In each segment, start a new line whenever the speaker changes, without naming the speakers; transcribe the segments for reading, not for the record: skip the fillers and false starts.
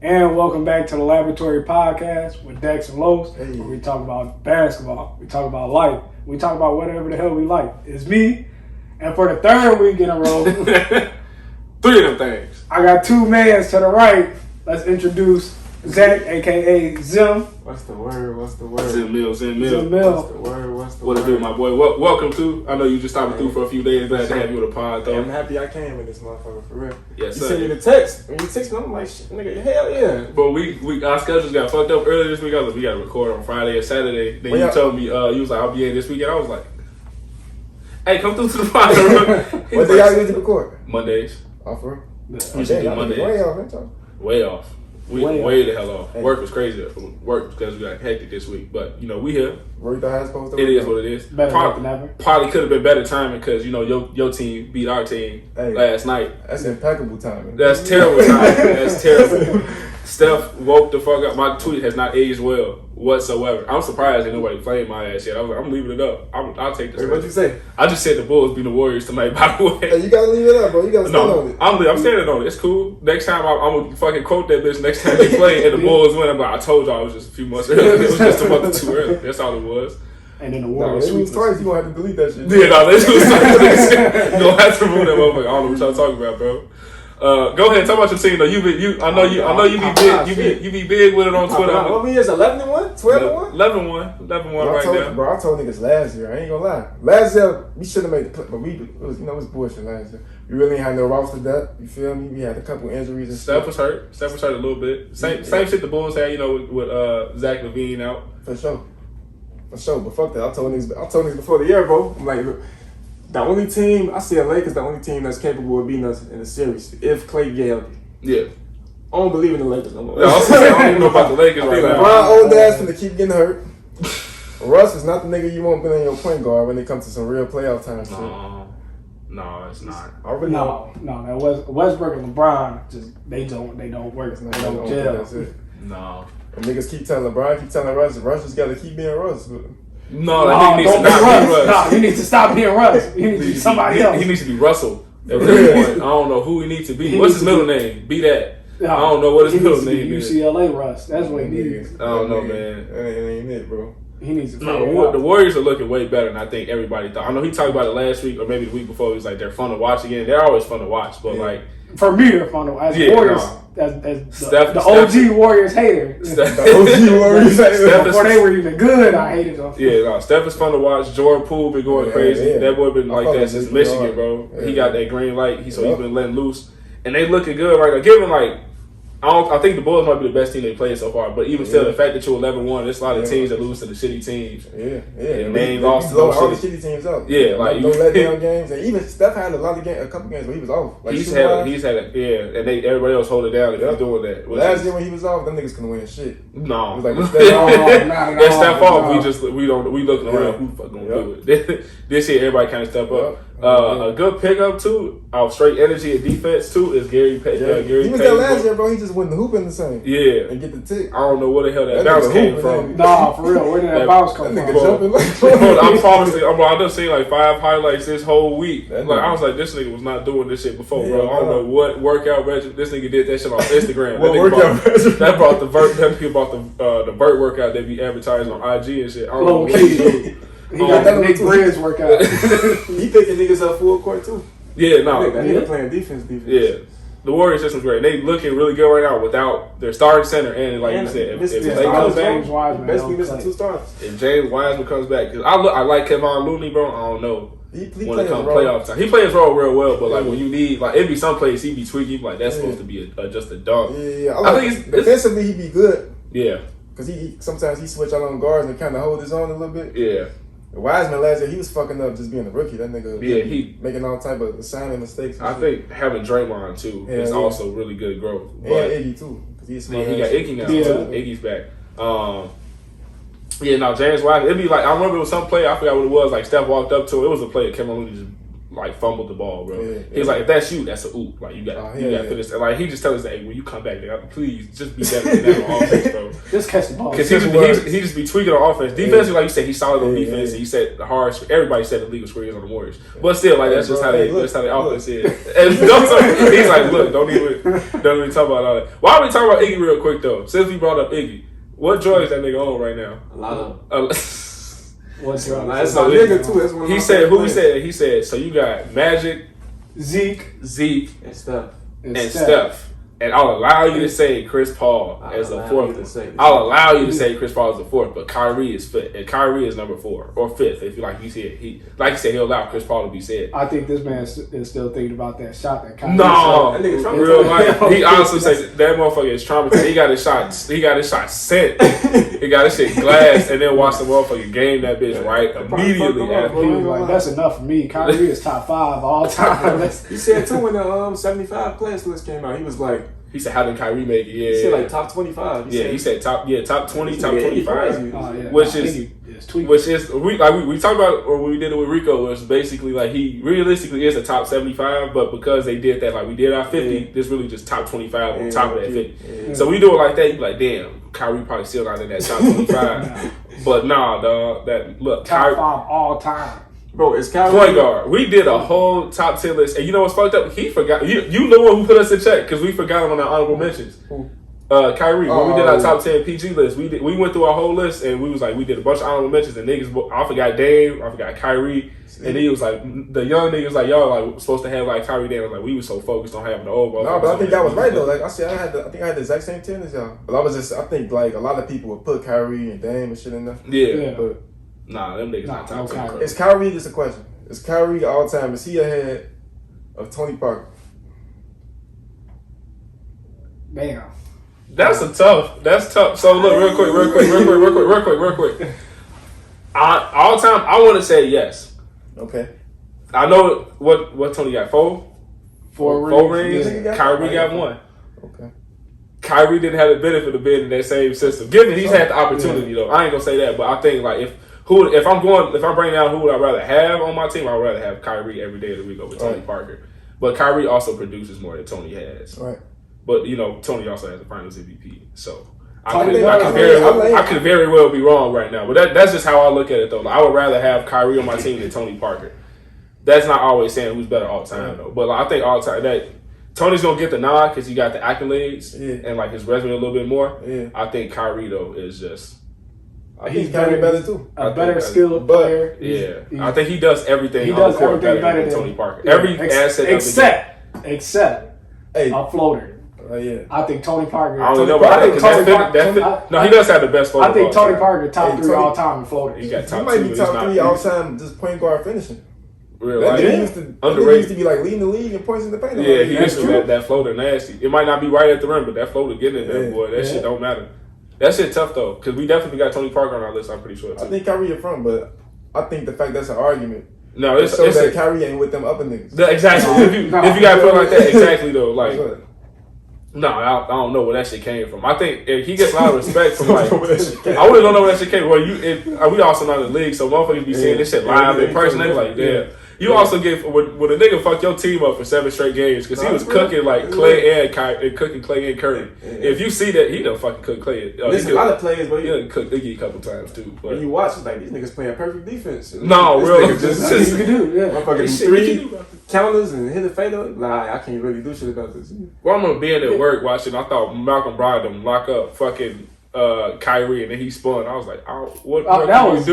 And welcome back to the Laboratory Podcast with Dex and Los,
Hey.
where we talk about basketball, we talk about life, we talk about whatever the hell we like. It's me, and for the third week in a row,
3 of them things.
I got two mans to the right. Let's introduce Zach, aka Zim.
What's the word?
ZimMill.
ZimMill.
What's the
What
word?
it do, my boy? Welcome to. I know you just stopping through for a few days. Glad to have you on the pod,
Hey,
though.
I'm happy I came in this motherfucker, for real.
Yes,
You
sir.
sent me the text. When you text me, I'm like, shit, nigga, hell yeah.
But our schedules got fucked up earlier this week. I was like, we got to record on Friday or Saturday. Then
Well,
you
yeah.
told me, you was like, I'll be in this weekend. I was like, hey, come through to the pod.
What day y'all usually record?
Mondays.
Off for real?
Usually do
Damn,
Mondays.
Way off, ain't y'all?
Way off.
Way
Way the hell off.
Hey.
Work was crazy. Work because we got hectic this week. But, you know, we here.
Where you thought I was supposed to
It
work?
is what it is.
Better luck than ever.
Probably could have been better timing because, you know, your team beat our team
Hey.
last night.
That's impeccable timing.
That's terrible timing. That's terrible. Steph woke the fuck up. My tweet has not aged well whatsoever. I'm surprised that nobody played my ass yet. I was like, I'm leaving it up. I'll take this.
Wait, what'd you say?
I just said the Bulls beat the Warriors tonight, by the
Hey,
way.
you gotta leave it up, bro. You gotta stand on
No,
it.
I'm standing on it. It's cool. Next time, I'm going to fucking quote that bitch next time they play and the Bulls win. I'm like, I told y'all it was just a few months early. It was just a month or two early. That's all it was.
And then the
No,
Warriors
it was
sweep us.
twice. You gonna have to delete that shit.
Yeah, no, let's do something. You don't have to ruin that motherfucker. I don't know what y'all talking about, bro. Go ahead, talk about your team though. I know you be big. You be big with it on Twitter.
What we is 11-1? 12-1?
11-1 right now.
Bro, I told niggas last year. I ain't gonna lie. Last year we should have made the play, but it was bullshit last year. We really ain't had no roster depth. You feel me? We had a couple injuries and
Steph
stuff.
was hurt a little bit. Same shit the Bulls had, you know, with Zach LaVine out.
For sure. But fuck that. I told niggas before the year, bro. I'm like, look, the only team I see a Lakers, the only team that's capable of beating us in the series if Clay get healthy.
Yeah.
I don't believe in the Lakers no more.
I don't even know about the Lakers right now.
LeBron old ass finna keep getting hurt. Russ is not the nigga you want being your point guard when it comes to some real playoff time shit.
No, it's not.
I really
No, that Westbrook and LeBron they don't work. They don't gel.
That's it.
No.
And niggas keep telling LeBron, keep telling Russ just gotta keep being Russ.
No, that nigga needs to not be Russ.
No, you need to stop being Russ. You need to be somebody else.
He needs to be Russell. At this point, I don't know who he needs to be. What's his middle name? Be that. I don't know what his middle name is.
UCLA Russ. That's what he needs.
I don't know, man.
That ain't it, bro.
He needs to
No,
figure it out.
the Warriors are looking way better than I think everybody thought. I know he talked about it last week or maybe the week before. He was like, they're fun to watch again. They're always fun to watch, but like,
For me, they're fun to watch. As
Yeah,
Warriors,
no.
as
Steph-
the
Steph-
OG Warriors hater.
The OG Warriors.
Before they were even good, I hated them.
yeah, no, Steph is fun to watch. Jordan Poole been going
Yeah,
crazy.
yeah.
That boy been
I
like
fuck
that
with
since
J.P.
Michigan,
hard.
bro.
Yeah.
He got that green light. So
Yeah.
he's been letting loose, and they looking good right now. Given like, I think the Bulls might be the best team they played so far. But even still, the fact that you're 11-1, there's a lot of teams that lose to the shitty teams.
Yeah.
And they ain't lost
blow
no
all the
shitty-
shitty teams up.
Yeah, like
no
you-
let down games. And even Steph had a couple games where he was off. Like
He's
shooting-wise.
had and everybody else hold it down if
Yeah.
he's doing that. which
Last
is-
year when he was off, them niggas couldn't win shit.
No,
It was like,
No,
Steph off.
not at
that's
all.
that fault.
No.
We looking around.
Yeah.
Who the fuck gonna
Yeah.
do it? This year, everybody kind of step up.
Yeah.
A good pickup too, our straight energy and defense too is Gary
Yeah.
Gary
He was
Payton.
there last year, bro. He just wasn't hooping the same.
Yeah,
And get the tick.
I don't know where the hell that
That
bounce
nigga
came
hooping,
from.
man.
Nah, for real. Where did that bounce come
That
from?
nigga jumping like
Bro, I promise you, I done seen like 5 highlights this whole week.
That
Like
nigga-
I was like, this nigga was not doing this shit before,
Yeah,
bro. I don't
bro.
know what workout regimen. This nigga did that shit on Instagram.
What
That nigga
workout
brought-
regimen?
That brought the vert. That nigga brought the vert workout that be advertised on IG and shit. I don't know
Low
what
key.
he do.
He got that Nick Bridges workout.
He picking niggas up full court too.
Yeah, no.
That nigga playing defense.
Yeah. The Warriors system's great. They looking really good right now without their starting center and like you said, if
Missing
they comes back,
James Wiseman,
basically
don't
missing
play.
2 stars.
if James Wiseman comes back, because I like Kevon Looney, bro. I don't know
He
when
playing
it comes
his role.
playoff time. He plays his role real well, but like when you need, like it be some plays he be tweaking, you be like that's supposed to be just a dunk.
Yeah.
I think it's-
defensively he be good
Yeah,
because he sometimes he switch out on guards and kind of hold his own a little bit.
yeah.
Wiseman last year he was fucking up just being a rookie. That nigga
Yeah, he-
making all type of assignment mistakes. and
I
shit.
think having Draymond too
Yeah,
is
yeah.
also really good growth.
And
But
Iggy too because he's
he got Iggy now
Yeah.
too. Iggy's back. Yeah, no, James Wiseman. It'd be like I remember it was some play. I forgot what it was. Like Steph walked up to it. It was a play that Kevin Looney just like fumbled the ball, bro.
Yeah,
He was like, if that's you, that's a oop. Like you got finish. Like he just tells us, hey, when you come back, nigga, please just be better than that on offense, bro.
Just catch the ball.
Because he just be tweaking on offense. Defensively, like you said, he's solid on defense. And he said the hardest. Everybody said the legal squares on the Warriors, but still, like that's just how the offense is. And he's like, look, don't even talk about all that. Why are we talking about Iggy real quick though? Since we brought up Iggy, what joy is that nigga on right now?
A lot of.
What's your
That's my nigga too. That's one of
He
my
said,
favorite
who he said? He said, so you got Magic,
Zeke,
and stuff.
and Steph. And I'll allow you to say Chris Paul as a fourth. I'll allow you to say Chris Paul as a fourth, but Kyrie is fifth. And Kyrie is number 4 or 5th. If you like, you said he'll allow Chris Paul to be said.
I think this man is still thinking about that shot that Kyrie.
No,
That nigga
real life. He honestly said that motherfucker is traumatized. He got his shot sent. He got his shit glassed, and then watched the motherfucker game that bitch right immediately after.
He was like, that's enough for me. Kyrie is top 5 all time.
He said too when the 75 players list came out. He was like,
he said, how did Kyrie make it? Yeah,
he said like top 25.
He said top 20, top 25. Which is we talked about, or when we did it with Rico, was basically like he realistically is a top 75, but because they did that, like we did our 50, this really just top 25 on top of that 50.
Yeah.
So we do it like that, you be like, damn, Kyrie probably still not in that top 25. But nah, dog,
top
Kyrie,
5 all time.
bro, it's Kyrie.
point guard. We did a whole top 10 list, and you know what's fucked up? He forgot. You the one who put us in check because we forgot him on our honorable mentions. Kyrie, when we did our top 10 PG list, we went through our whole list and we was like, we did a bunch of honorable mentions and niggas. I forgot Dame, I forgot Kyrie, and then he was like, the young niggas like y'all like supposed to have like Kyrie. Dame was like, we were so focused on having the old ball.
No, but I think that was right though. Like I said, I think I had the exact same 10 as y'all. But I think like a lot of people would put Kyrie and Dame and shit in there.
Yeah.
But
nah, them niggas not top 10.
Is Kyrie just a question? Is Kyrie all time? Is he ahead of Tony Parker?
Damn.
That's tough. So look, real quick. All time, I want to say yes.
Okay.
I know what Tony got. Four rings.
Yeah.
Kyrie got 1.
Okay.
Kyrie didn't have the benefit of being in that same system. Given he's had the opportunity though, I ain't gonna say that, but I think like if I'm bringing out who would I rather have on my team, I'd rather have Kyrie every day of the week over Tony Parker. But Kyrie also produces more than Tony has.
Right.
But you know, Tony also has the Finals MVP, so I could very well be wrong right now. But that's just how I look at it though. Like, I would rather have Kyrie on my team than Tony Parker. That's not always saying who's better all time though. But like, I think all time that Tony's gonna get the nod because he got the accolades and like his resume a little bit more.
Yeah.
I think Kyrie though is just.
He's Kyrie better too.
A better skilled player.
Yeah, I think he does everything.
He does
on the court
everything better
than Tony Parker.
Yeah.
Every asset
except a floater.
Yeah.
I think Tony Parker.
I don't know about that. No, he does have the best floater.
I think Tony Parker top 3 all time in floaters.
He got top 2.
He might be top 3 all time just point guard finishing.
Real
that
life.
nigga used to be like leading the league in points in the paint.
Yeah, he used to that floater nasty. It might not be right at the rim, but that floater getting in there, boy. That shit don't matter. That shit tough though, because we definitely got Tony Parker on our list. I'm pretty sure. Too.
I think Kyrie in front, but I think the fact that's an argument.
No, it's
that Kyrie ain't with them upper niggas.
Exactly. If you got put it like that, exactly though. Like, no, I don't know where that shit came from. I think if he gets a lot of respect from like, I really don't know where that shit came from. Well, we also not in the league, so motherfuckers be seeing this shit live in person. They be like, damn. You also get when a nigga fuck your team up for 7 straight games because he was cooking like Clay and cooking Clay and Curry. If you see that, he done fucking cook Clay.
There's a lot of players, but
he done cook Iggy a couple times too. But
when you watch, it's like these niggas playing perfect defense.
No, real.
Just
you can do,
motherfucking 3 counters and hit a fader. Nah, I can't really do shit about this.
Well, I remember being at work watching. I thought Malcolm Brogdon lock up fucking Kyrie and then he spun. I was like, what
that was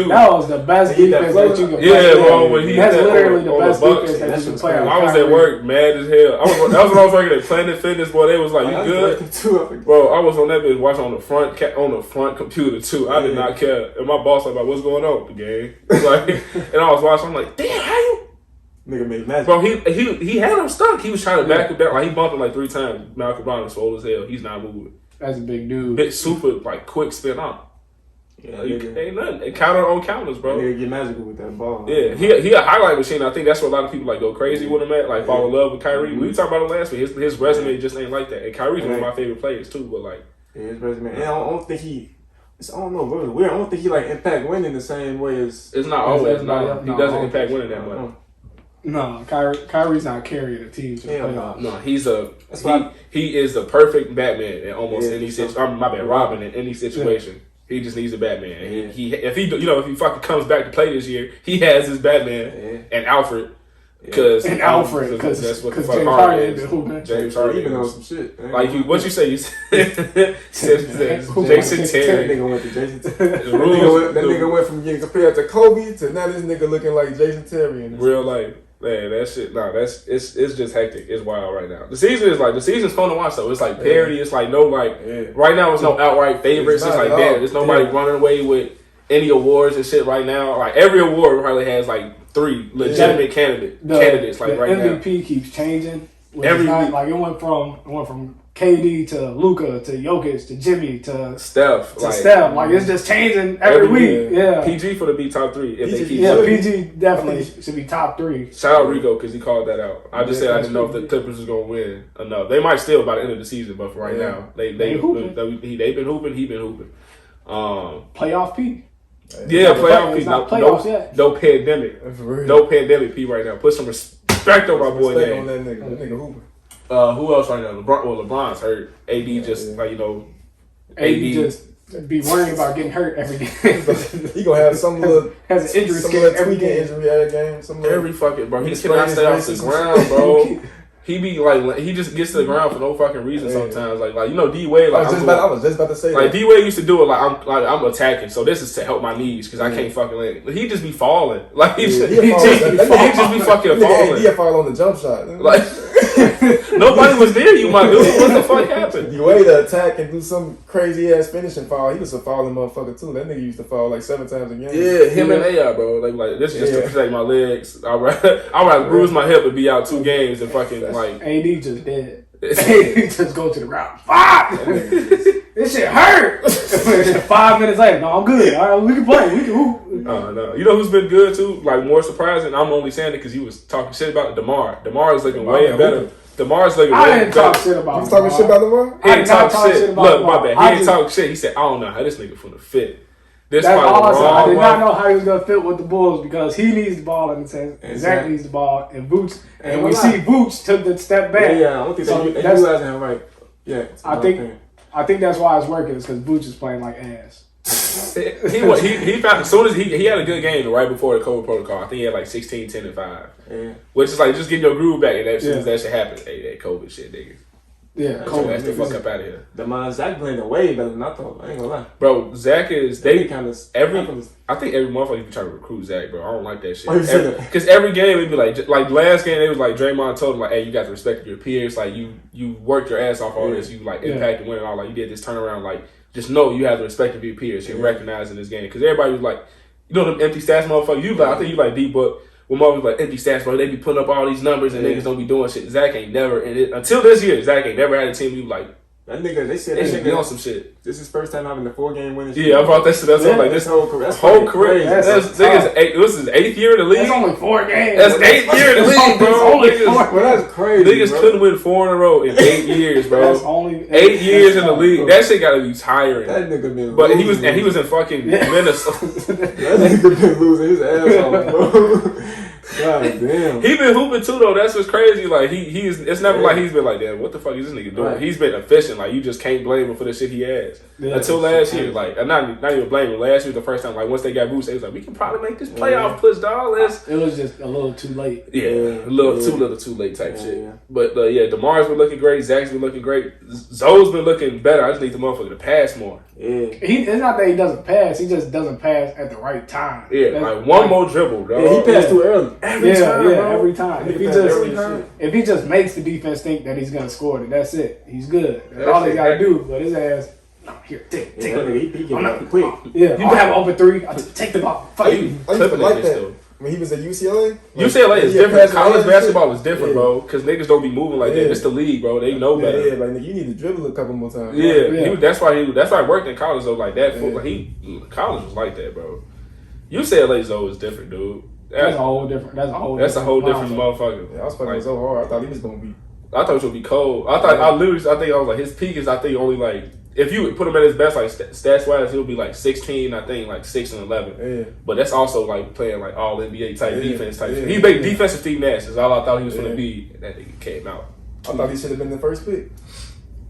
the best defense that you could play.
Yeah, bro. When
that's literally the best defense that you could play.
I was at work mad as hell. That was when I was working at Planet Fitness, boy. They was like, you good? Bro, I was on that bitch watching on the front computer too. I did not care. And my boss was like, what's going on with the game? Like, and I was watching, I'm like, damn, how you
nigga made magic.
Bro, he had him stuck. He was trying to back him down. Like he bumped him like 3 times. Malcolm Brogdon swole as hell. He's not moving.
That's a big dude.
Big super like quick spin out.
Yeah,
ain't nothing. And counter on counters, bro.
Nigga get magical with that ball.
Yeah, he a highlight machine. I think that's what a lot of people like go crazy with him at. Like fall in love with Kyrie. We talked about it last week. His resume just ain't like that. And Kyrie's one of my favorite players too. But like
his resume. And I don't think he. I don't know, bro. It's weird. I don't think he like impact winning the same way as.
It's not always. He doesn't impact winning that much.
No, Kyrie's not carrying a team to the
Hell
playoffs.
No, he is the perfect Batman in almost any situation. My bad, Robin in any situation. He just needs a Batman. And if he fucking comes back to play this year, he has his Batman and Alfred. Because that's what the fuck
James
Harden is.
James
Harden
even on
is.
some shit.
Like what you say? You said Jason Terry.
That nigga went to Jason Terry. That nigga went from getting compared to Kobe to now this nigga looking like Jason Terry in
real life. Man, that shit. Nah, it's just hectic. It's wild right now. The season's fun to watch though. It's like parody. It's like no right now. It's no outright favorites. It's like damn. There's nobody running away with any awards and shit right now. Like every award probably has like 3 legitimate candidates. Like right now,
MVP keeps changing. Like it went from KD to Luka to Jokic to Jimmy to
Steph.
Like it's just changing every week. Yeah.
PG for the be top 3 if they keep.
Yeah, PG definitely should be top 3.
Shout out Rico because he called that out. I just said I didn't know if the Clippers was gonna win enough. They might still by the end of the season, but for right now, they've been hooping. He been hooping.
Playoff P.
Yeah, playoff P.
Playoffs yet.
No pandemic. No pandemic P right now. Put some respect on my boy name.
That nigga hooping.
Who else right now? LeBron's hurt. AD just
AD just be worrying about getting hurt every game.
He gonna have some little
has an injury
tweaking injury every game.
Every fucking bro. He cannot stay off the ground, bro. He be like, he just gets to the ground for no fucking reason sometimes. Like D Wade. Like
I was just about to say.
Like D Wade used to do it. I'm attacking. So this is to help my knees because I can't fucking land. He just be falling. Like he just be fucking falling.
He fall on the jump shot.
Like nobody was there. You my dude. What the fuck happened?
D Wade to attack and do some crazy ass finishing foul. He was a falling motherfucker too. That nigga used to fall like 7 times a game.
Yeah, him and AI, bro. Like this is just to protect my legs. I'd rather bruise my hip and be out 2 games than fucking. Like
AD just dead. AD just go to the ground. Fuck! This shit hurt. 5 minutes later, no, I'm good. All right, we can play. We can hoop.
No. You know who's been good too? Like more surprising. I'm only saying it because he was talking shit about DeMar. DeMar is looking way better. DeMar's looking way better.
I didn't talk shit about.
You was talking shit about DeMar?
He didn't talk shit. Look, my bad. He didn't talk shit. He said, I don't know how this nigga finna fit.
That's all I said. I did not know how he was gonna fit with the Bulls because he needs the ball and it says Zach needs the ball and Boots. And we see Boots took the step back.
Yeah, I don't think they utilizing him right. Yeah,
I think that's why it's working is because Boots is playing like ass.
He found as soon as he had a good game right before the COVID protocol. I think he had like 16, 10, and 5. Yeah. Which is like just getting your groove back and as soon as that shit happens, hey, that COVID shit, nigga.
Yeah,
that's the fuck up out of here.
Zach playing way better than I thought. I ain't gonna lie.
Bro, Zach is I think every motherfucker be trying to recruit Zach, bro. I don't like that shit. Because every game it'd be like last game it was like Draymond told him like, hey, you got to respect your peers. Like you worked your ass off all this. You like impact and win and all. Like you did this turnaround. Like just know you have to respect your peers. You're recognized in this game because everybody was like, you know them empty stats, motherfucker. I think you like D-Book. When motherfuckers like empty stats, bro, they be putting up all these numbers and niggas don't be doing shit. Zach ain't never, until this year, Zach ain't never had a team who like,
that nigga, they said
they should be on some shit.
This is his first time having the 4-game winning streak.
Yeah, I brought that shit up. Like this whole career. This is his 8th year in the league.
That's only 4 games.
That's 8th year in the league, bro.
That's crazy.
Niggas couldn't win 4 in a row in 8 years, bro.
That's only
8 years in the league. That shit gotta be tiring.
That nigga been
But he was in fucking Minnesota.
That nigga been losing his ass off, bro. God damn.
He been hooping too though. That's what's crazy. Like it's never like he's been like, damn, what the fuck is this nigga doing? Right. He's been efficient. Like you just can't blame him for the shit he has. Yeah, until last year, like not even blame him. Last year was the first time. Like once they got Boots, they was like, we can probably make this playoff push, dog.
It was just a little too late.
Yeah, a little too late type shit. Yeah. But DeMar's been looking great. Zach's been looking great. Zoe's been looking better. I just need the motherfucker to pass more.
Yeah, it's not that he doesn't pass. He just doesn't pass at the right time.
Yeah, like one more dribble, bro.
Yeah, he passed too early.
Every time. If he just makes the defense think that he's gonna score, then that's it. He's good. That's all he gotta do. But his ass, no, here, take it. I'm not quick. Yeah, you can have an open 3. I take the ball. Fuck you.
I used to like that. When he was at UCLA?
UCLA is different. College basketball is different, bro. Because niggas don't be moving like that. It's the league, bro. They know better.
Yeah, like you need to dribble a couple more times.
Yeah. That's why he worked in college though like that. College was like that, bro. UCLA though is different, dude.
That's a whole different
motherfucker.
Yeah, I was fucking so hard. I thought he was gonna be.
I thought it would be cold. I was like his peak is only like if you put him at his best, like stats wise, he'll be like 16, I think, like 6 and 11.
Yeah.
But that's also like playing like all NBA type defense type shit. He made defensive Steve Nash is all I thought he was going to be. And that nigga came out.
I thought he should have been the first pick.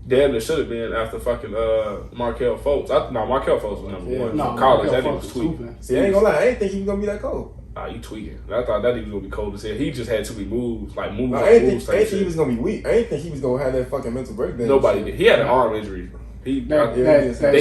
Damn, it should have been after fucking Markelle Fultz. Markelle Fultz was number one.
No,
college,
Markelle
that nigga
Fultz
was
was
tweaking.
hooping.
See, I ain't gonna lie, I didn't think he was gonna be that cold.
You tweaking. I thought that nigga was gonna be cold as hell. He just had too many moves, like moves.
No,
on
I didn't
moves
think
type
he
shit.
was gonna be weak. I didn't think he was gonna have that fucking mental breakdown.
Nobody did. He had an arm injury. They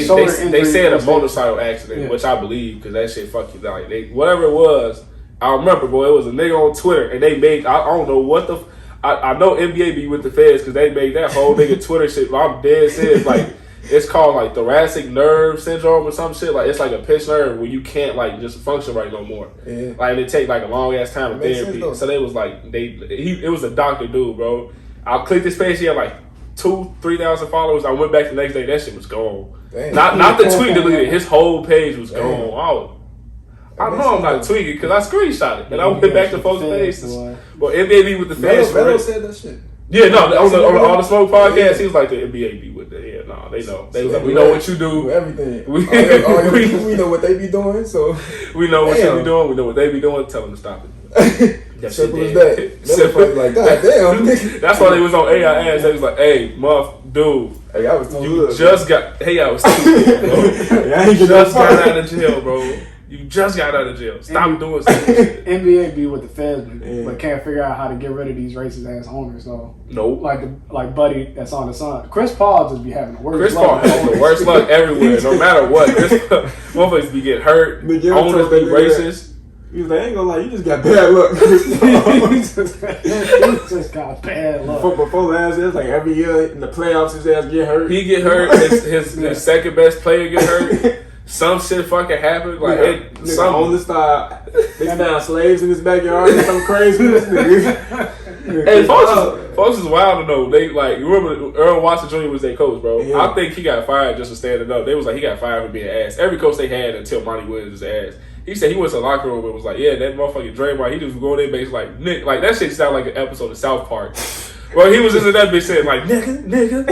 Shoulder injury
said a
was
motorcycle accident,
Yeah.
which I believe because that shit fuck you. Like whatever it was, I remember, boy, it was a nigga on Twitter and they made I don't know what the. I know NBA be with the feds because they made that whole nigga Twitter shit. But I'm dead serious. Like it's called like thoracic nerve syndrome or some shit. Like it's like a pinched nerve where you can't like just function right no more.
Yeah.
Like it take like a long ass time of
Makes
therapy.
sense,
So they was like it was a doctor dude, bro. I clicked his page. He had like 2,000-3,000 followers. I went back the next day. That shit was gone.
Damn.
Not the tweet deleted. His whole page was gone. I know I'm not tweaking because I screenshot it and I went back to folks' pages. But NBA be with the fans.
Melo said that shit.
Yeah, no, on all the Smoke podcast, he was like the NBA be with the no, they know. They was like, we know what you do.
Everything.
We
We know what they be doing, so
we know what you be doing. We know what they be doing. Tell them to stop it.
Simple as that. Simple. Like, God damn, nigga.
That's why they was on AI ass. They was like, hey, dude.
Hey, I was too
You
good.
just got. Hey, I was too good, bro.
Hey, I ain't
You just got
fuck.
out of jail, bro. You just got out of jail. Stop doing shit.
NBA be with the feds,
Yeah.
but can't figure out how to get rid of these racist ass owners though.
Nope.
Like Buddy that's on the Sun. Chris Paul just be having the worst
Chris
luck.
Paul has the worst luck everywhere, no matter what. Motherfuckers be getting hurt.
Miguel
Owners
told
be
that nigga
racist.
He was like, I ain't gonna lie, you just got bad luck.
he just got bad luck.
Before last year, it's like every year in the playoffs, his ass get hurt.
He get hurt. His second best player get hurt. Some shit fucking happened. Like
on the star, they found slaves in his backyard or something crazy. This nigga.
Hey, folks is wild to know. They like you remember Earl Watson Jr. was their coach, bro.
Yeah.
I think he got fired just for standing up. They was like he got fired for being ass. Every coach they had until Monty Williams was ass. He said he went to the locker room and was like, yeah, that motherfucking Draymond, he just go in there base like Nick, like that shit sound like an episode of South Park. Well, he was just in that bitch saying like nigga.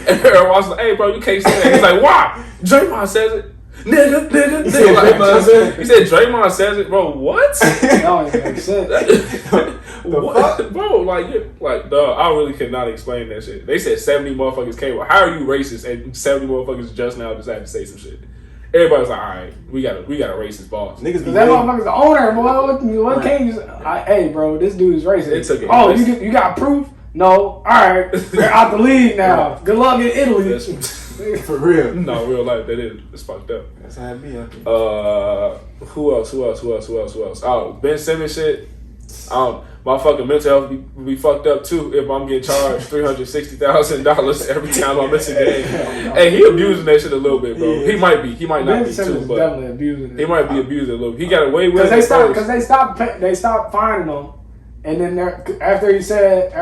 And Earl Watson like, hey bro, you can't say that. He's like, why? Draymond says it. Nigga.
Draymond said it?
He said Draymond says it, bro. What?
That don't even make sense.
What? Bro, like, dog, I really cannot explain that shit. They said 70 motherfuckers came. How are you racist and 70 motherfuckers just now decided to say some shit? Everybody's like, all right, we got a racist boss.
Niggas be
That motherfucker's the owner, boy. What can't you? Hey, bro, this dude's racist.
It took it.
Oh, you got proof? No. All right, they're out the league now. Good luck in Italy.
for real.
No, real life, that is. It's fucked up.
That's how it be.
Who else? Oh, Ben Simmons shit. My fucking mental health be fucked up too if I'm getting charged $360,000 every time I miss a game. Hey, he abusing that shit a little bit, bro.
Yeah.
He might be. He might not
Ben
be
Simmons
too,
is
but
definitely abusing it.
he might be abusing it a little bit. He got away with it.
Because they stopped finding him, and then after he said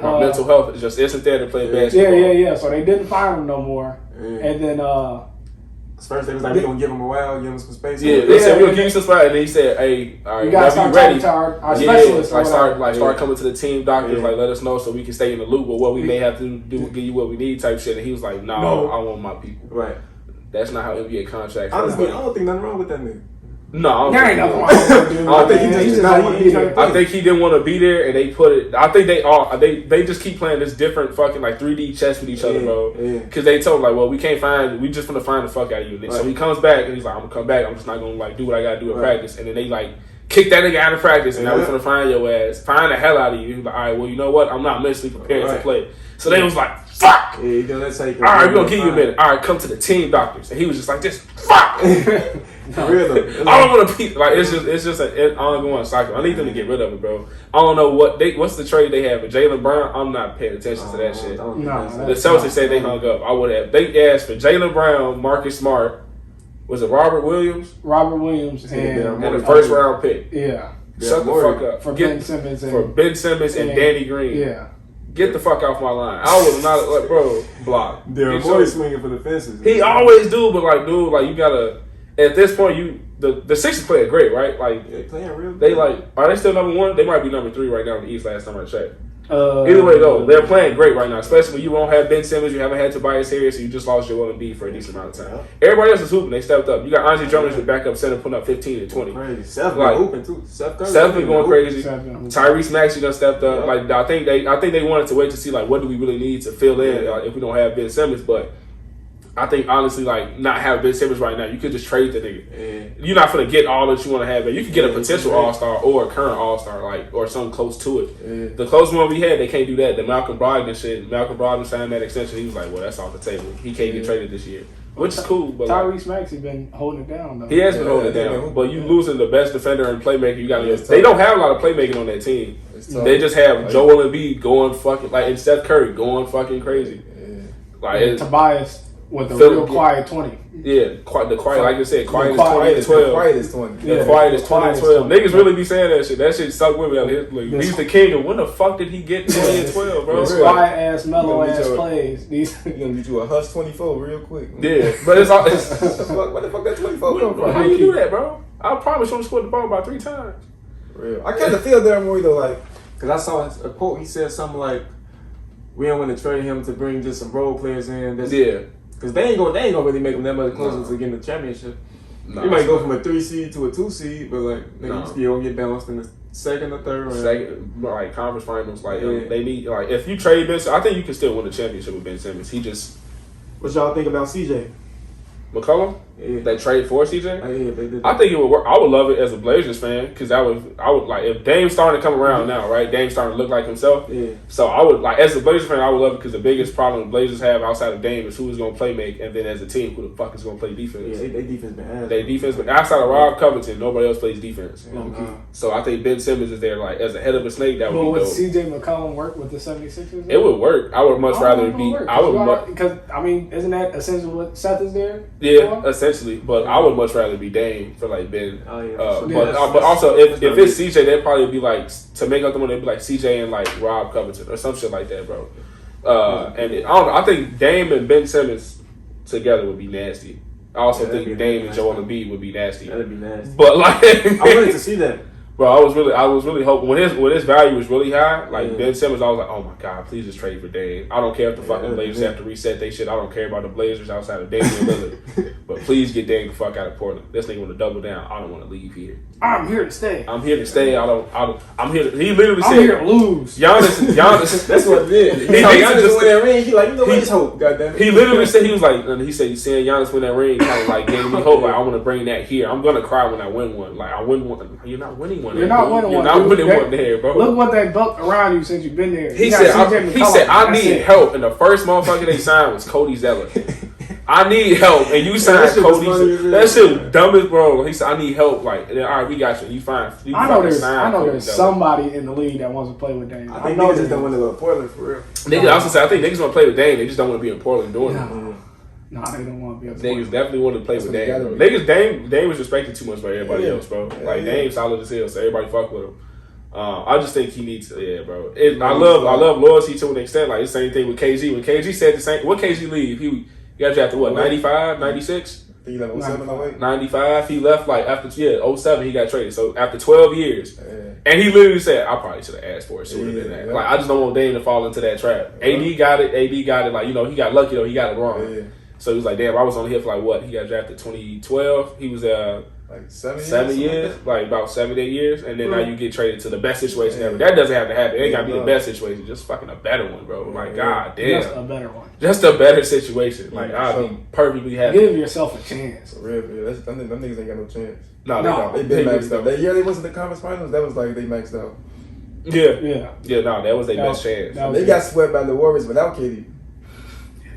My mental health is just isn't there to play basketball.
Yeah. So they didn't find him no more, and then
First they was like, we gonna give him a while, give him some space.
Yeah, they said we're gonna give you some spot, and then he said, "Hey, all right,
you gotta start
ready."
talking to our specialists.
Start coming to the team doctors, like let us know so we can stay in the loop with what we may have to do, give you what we need, type shit. And he was like, "No, I want my people."
Right.
That's not how NBA contracts.
Honestly, I don't think nothing wrong with that nigga.
No,
There ain't nothing wrong with that dude.
I think he just
don't want to be there.
I think he didn't want to be there, and they put it. I think they just keep playing this different fucking like 3D chess with each other, bro.
Yeah.
Because they told him like, well, we can't find. We just gonna find the fuck out of you. So he comes back and he's like, I'm gonna come back. I'm just not gonna like do what I gotta do in practice. And then they like kick that nigga out of practice, and now we're gonna find your ass, find the hell out of you. He's like, all right, well, you know what? I'm not mentally prepared to play. So they was like, fuck.
Yeah, let's take.
All right, we're gonna give you a minute. All right, come to the team doctors. And he was just like, just fuck.
For real though.
I don't want to be like it's just an ongoing cycle. I need them to get rid of it, bro. I don't know what's the trade they have with Jaylen Brown. I'm not paying attention to that shit.
No,
The Celtics said they hung up. I would have. They asked for Jaylen Brown, Marcus Smart. Was it Robert Williams?
And
And a first round pick.
Yeah.
Shut the fuck up.
For Ben Simmons and
Danny Green.
Yeah.
Get the fuck off my line. I would not like, bro. Block.
They're always swinging for the fences.
He always do, but like, dude, like you gotta. At this point, the Sixers play great, right? Like
they playing real.
They like, are they still number one? They might be number 3 right now in the East. Last time I checked. Either way, though, they're playing great right now. Especially when you won't have Ben Simmons, you haven't had Tobias Harris, so you just lost Joel Embiid for a decent amount of time. Everybody else is hooping. They stepped up. You got Andre Drummond with backup center putting up 15 and 20.
Crazy. Seth been hooping too. Seth
been going crazy. Tyrese Maxey done stepped up. Like I think they wanted to wait to see like what do we really need to fill in if we don't have Ben Simmons, but. I think honestly, like not having Ben Simmons right now, you could just trade the nigga. Yeah. You're not gonna get all that you want to have, but you could get a potential All-Star or a current All-Star, like or something close to it. Yeah. The close one we had, they can't do that. The Malcolm Brogdon shit. Malcolm Brogdon signed that extension. He was like, "Well, that's off the table. He can't get traded this year," which is cool. But
Tyrese Maxey been holding it down though.
He has been holding it down, but you losing the best defender and playmaker. You got. They don't have a lot of playmaking on that team. They just have Joel Embiid going fucking and Steph Curry going fucking crazy.
Like Tobias. With the real quiet 20.
Yeah, the quiet, like I said, quiet is 20 and 12.
Quiet is 20.
Yeah, quiet is 20 and 12. Niggas really be saying that shit. That shit stuck with me out here. Like, he's the king of when the fuck did he get 20 and 12, bro?
Quiet ass, mellow ass plays.
You gonna get you a Hush 24 real quick.
Yeah, but it's all.
What the fuck that 24 come from?
How you do that, bro? I promise you, scored the ball about 3 times.
Real. I kind of feel Daryl Morey though, like, cause I saw a quote. He said something like, "We don't want to trade him to bring just some role players in." Because they ain't gonna really make them that much closer to getting the championship. You might go from a 3 seed to a 2 seed, but like you still gonna get balanced in the second or third round.
Second, like conference finals, like they need like if you trade Ben, I think you can still win the championship with Ben Simmons. He just.
What y'all think about CJ
McCollum?
Yeah.
They trade for CJ?
Yeah, they did.
I think it would work. I would love it as a Blazers fan because I would like if Dame's starting to come around now, right? Dame's starting to look like himself. Yeah. So I would like as a Blazers fan, I would love it because the biggest problem the Blazers have outside of Dame is who is going to play make, and then as a team, who the fuck is going to play defense?
Yeah, they defense been ass.
They defense, but outside of Rob Covington, nobody else plays defense. So I think Ben Simmons is there like as a head of a snake. That would be dope.
Would CJ McCollum work with the 76ers?
It would work. I would much rather be.
Because I mean, isn't that essentially what Seth is there?
Yeah, essentially. But I would much rather be Dame for like Ben.
Oh,
but also if it's CJ, they'd probably be like to make up the one. They'd be like CJ and like Rob Covington or some shit like that, bro. I don't know. I think Dame and Ben Simmons together would be nasty. I also think Dame and Joel Embiid would be nasty.
That'd be nasty.
But like,
I wanted to see that.
Bro, I was really hoping when his value was really high, like Ben Simmons, I was like, oh my god, please just trade for Dame. I don't care if the fucking Blazers have to reset their shit. I don't care about the Blazers outside of Damian Lillard. But please get Dame the fuck out of Portland. This nigga want to double down. I don't want to leave here.
I'm here to stay.
I'm here to stay. I'm here to. He literally said,
I'm here to lose.
Giannis.
That's what it is. He Giannis just win that ring. He like, you know what? It's hope. Goddamn it.
He literally said he said seeing Giannis win that ring kind of like gave me hope. Like I want to bring that here. I'm gonna cry when I win one. Like I win one. You're not winning one.
You're not winning one.
Not winning one there, bro.
Look what they built around you since you've been there.
He said I need help, and the first motherfucker they signed was Cody Zeller. I need help, and you signed Cody. That shit was dumb as bro. He said I need help. Like, all right, we got you. You fine.
I know there's somebody in the league that wants to play with Dame.
I think niggas just don't want to go to Portland for real.
Niggas, I was gonna say I think niggas want to play with Dame. They just don't want to be in Portland doing it.
No, they don't want to be.
Niggas definitely want to play with Dame. Niggas, Dame was respected too much by everybody else, bro. Like Dame's solid as hell, so everybody fuck with him. I just think he needs to, bro. I love loyalty to an extent. Like the same thing with KG. When KG said the same, what KG leave? He got drafted what 95, 96?
He left 07, 08?
95. He left like after 07. He got traded. So after 12 years, and he literally said, "I probably should have asked for it sooner than that." Like I just don't want Dame to fall into that trap. AD got it. Like he got lucky though. He got it wrong. So he was like, "Damn, I was on here for like what?" He got drafted 2012. He was
like 7
years, like about 7, 8 years, and then now you get traded to the best situation ever. That doesn't have to happen. It ain't gotta be the best situation, just fucking a better one, bro. Like, god damn.
Just a better one.
Just a better situation. Like, I'll be perfectly happy.
Give yourself a chance.
For real. Them niggas ain't got no chance.
No,
they been maxed out. That year they wasn't the conference finals, that was like they maxed out.
Yeah, no, that was their best chance.
They got swept by the Warriors without KD.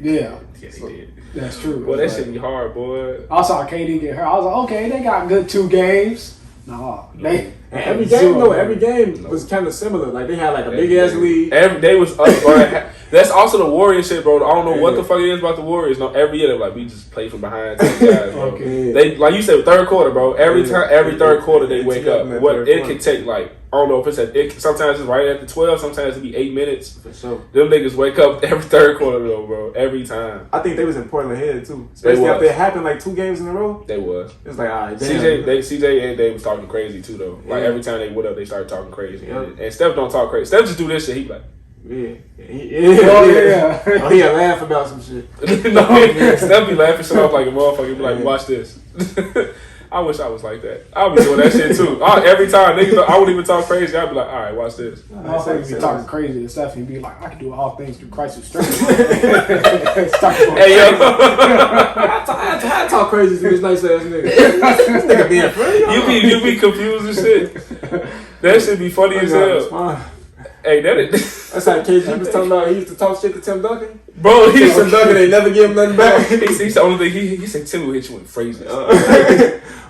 Yeah.
Yes, he did.
That's true.
Boy, that shit be hard, boy.
I saw KD get hurt. I was like, okay, they got good 2 games. No,
every game was kind of similar. Like they had like a big ass lead.
Every day was up, bro. That's also the Warriors shit, bro. I don't know what the fuck it is about the Warriors. No, every year they're like, we just play from behind these guys, bro. They like you said, third quarter, bro. Every third quarter they wake up. What it can take, like I don't know if it's sometimes it's right after 12, sometimes it be 8 minutes.
For sure.
Them niggas wake up every third quarter though, bro. Every time.
I think they was in Portland head too. Especially after it happened like 2 games in a row.
They was.
It was like, all right,
CJ and Dave was talking crazy too though. Like every time they went up, they started talking crazy. And Steph don't talk crazy. Steph just do this shit. He be like,
Yeah.
Yeah.
Oh, he laugh about some shit.
No, Steph be laughing shit off like a motherfucker. Be like, watch this. I wish I was like that. I'll be doing that shit too. Every time niggas, I wouldn't even talk crazy. I'd be like, all right, watch this.
Motherfuckers be talking crazy and stuff and be like, I can do all things through Christ who strengthens me.
Hey, yo.
I talk crazy to this nice ass nigga. This nigga being friendly.
You be confused and shit. That shit be funny as hell. Hey,
that's how KG was talking about. He used to talk shit to Tim Duncan.
Bro,
Tim Duncan ain't never give him nothing back.
He's the only thing he said. Tim will hit you with phrases.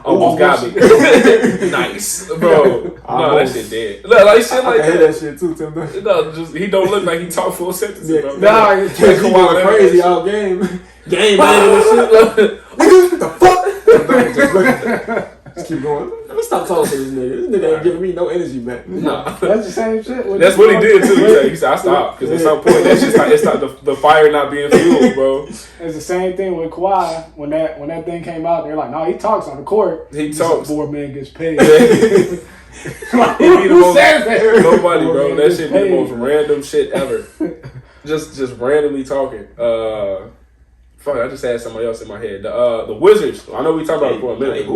Almost got me. Nice, bro. No, that shit dead. Look, like shit like
I hate that shit too, Tim Duncan.
No, just he don't look like he talk full sentences, bro.
Nah, he going crazy all game. Game banging and shit. Nigga, what the fuck? Just looking. Just keep going. Let me stop talking to this nigga. This nigga ain't giving me no energy back.
Nah.
That's the same shit.
That's what he did too. He said, I stopped. Because at some point, that's just like, it's like the fire not being fueled, bro.
It's the same thing with Kawhi. When that thing came out, they're like, no, he talks on the court.
He talks.
4 man gets paid.
Like, who says that? Nobody, bro. That shit be the most random shit ever. just randomly talking. Fuck, I just had somebody else in my head. The Wizards. I know we talked about it for a minute. The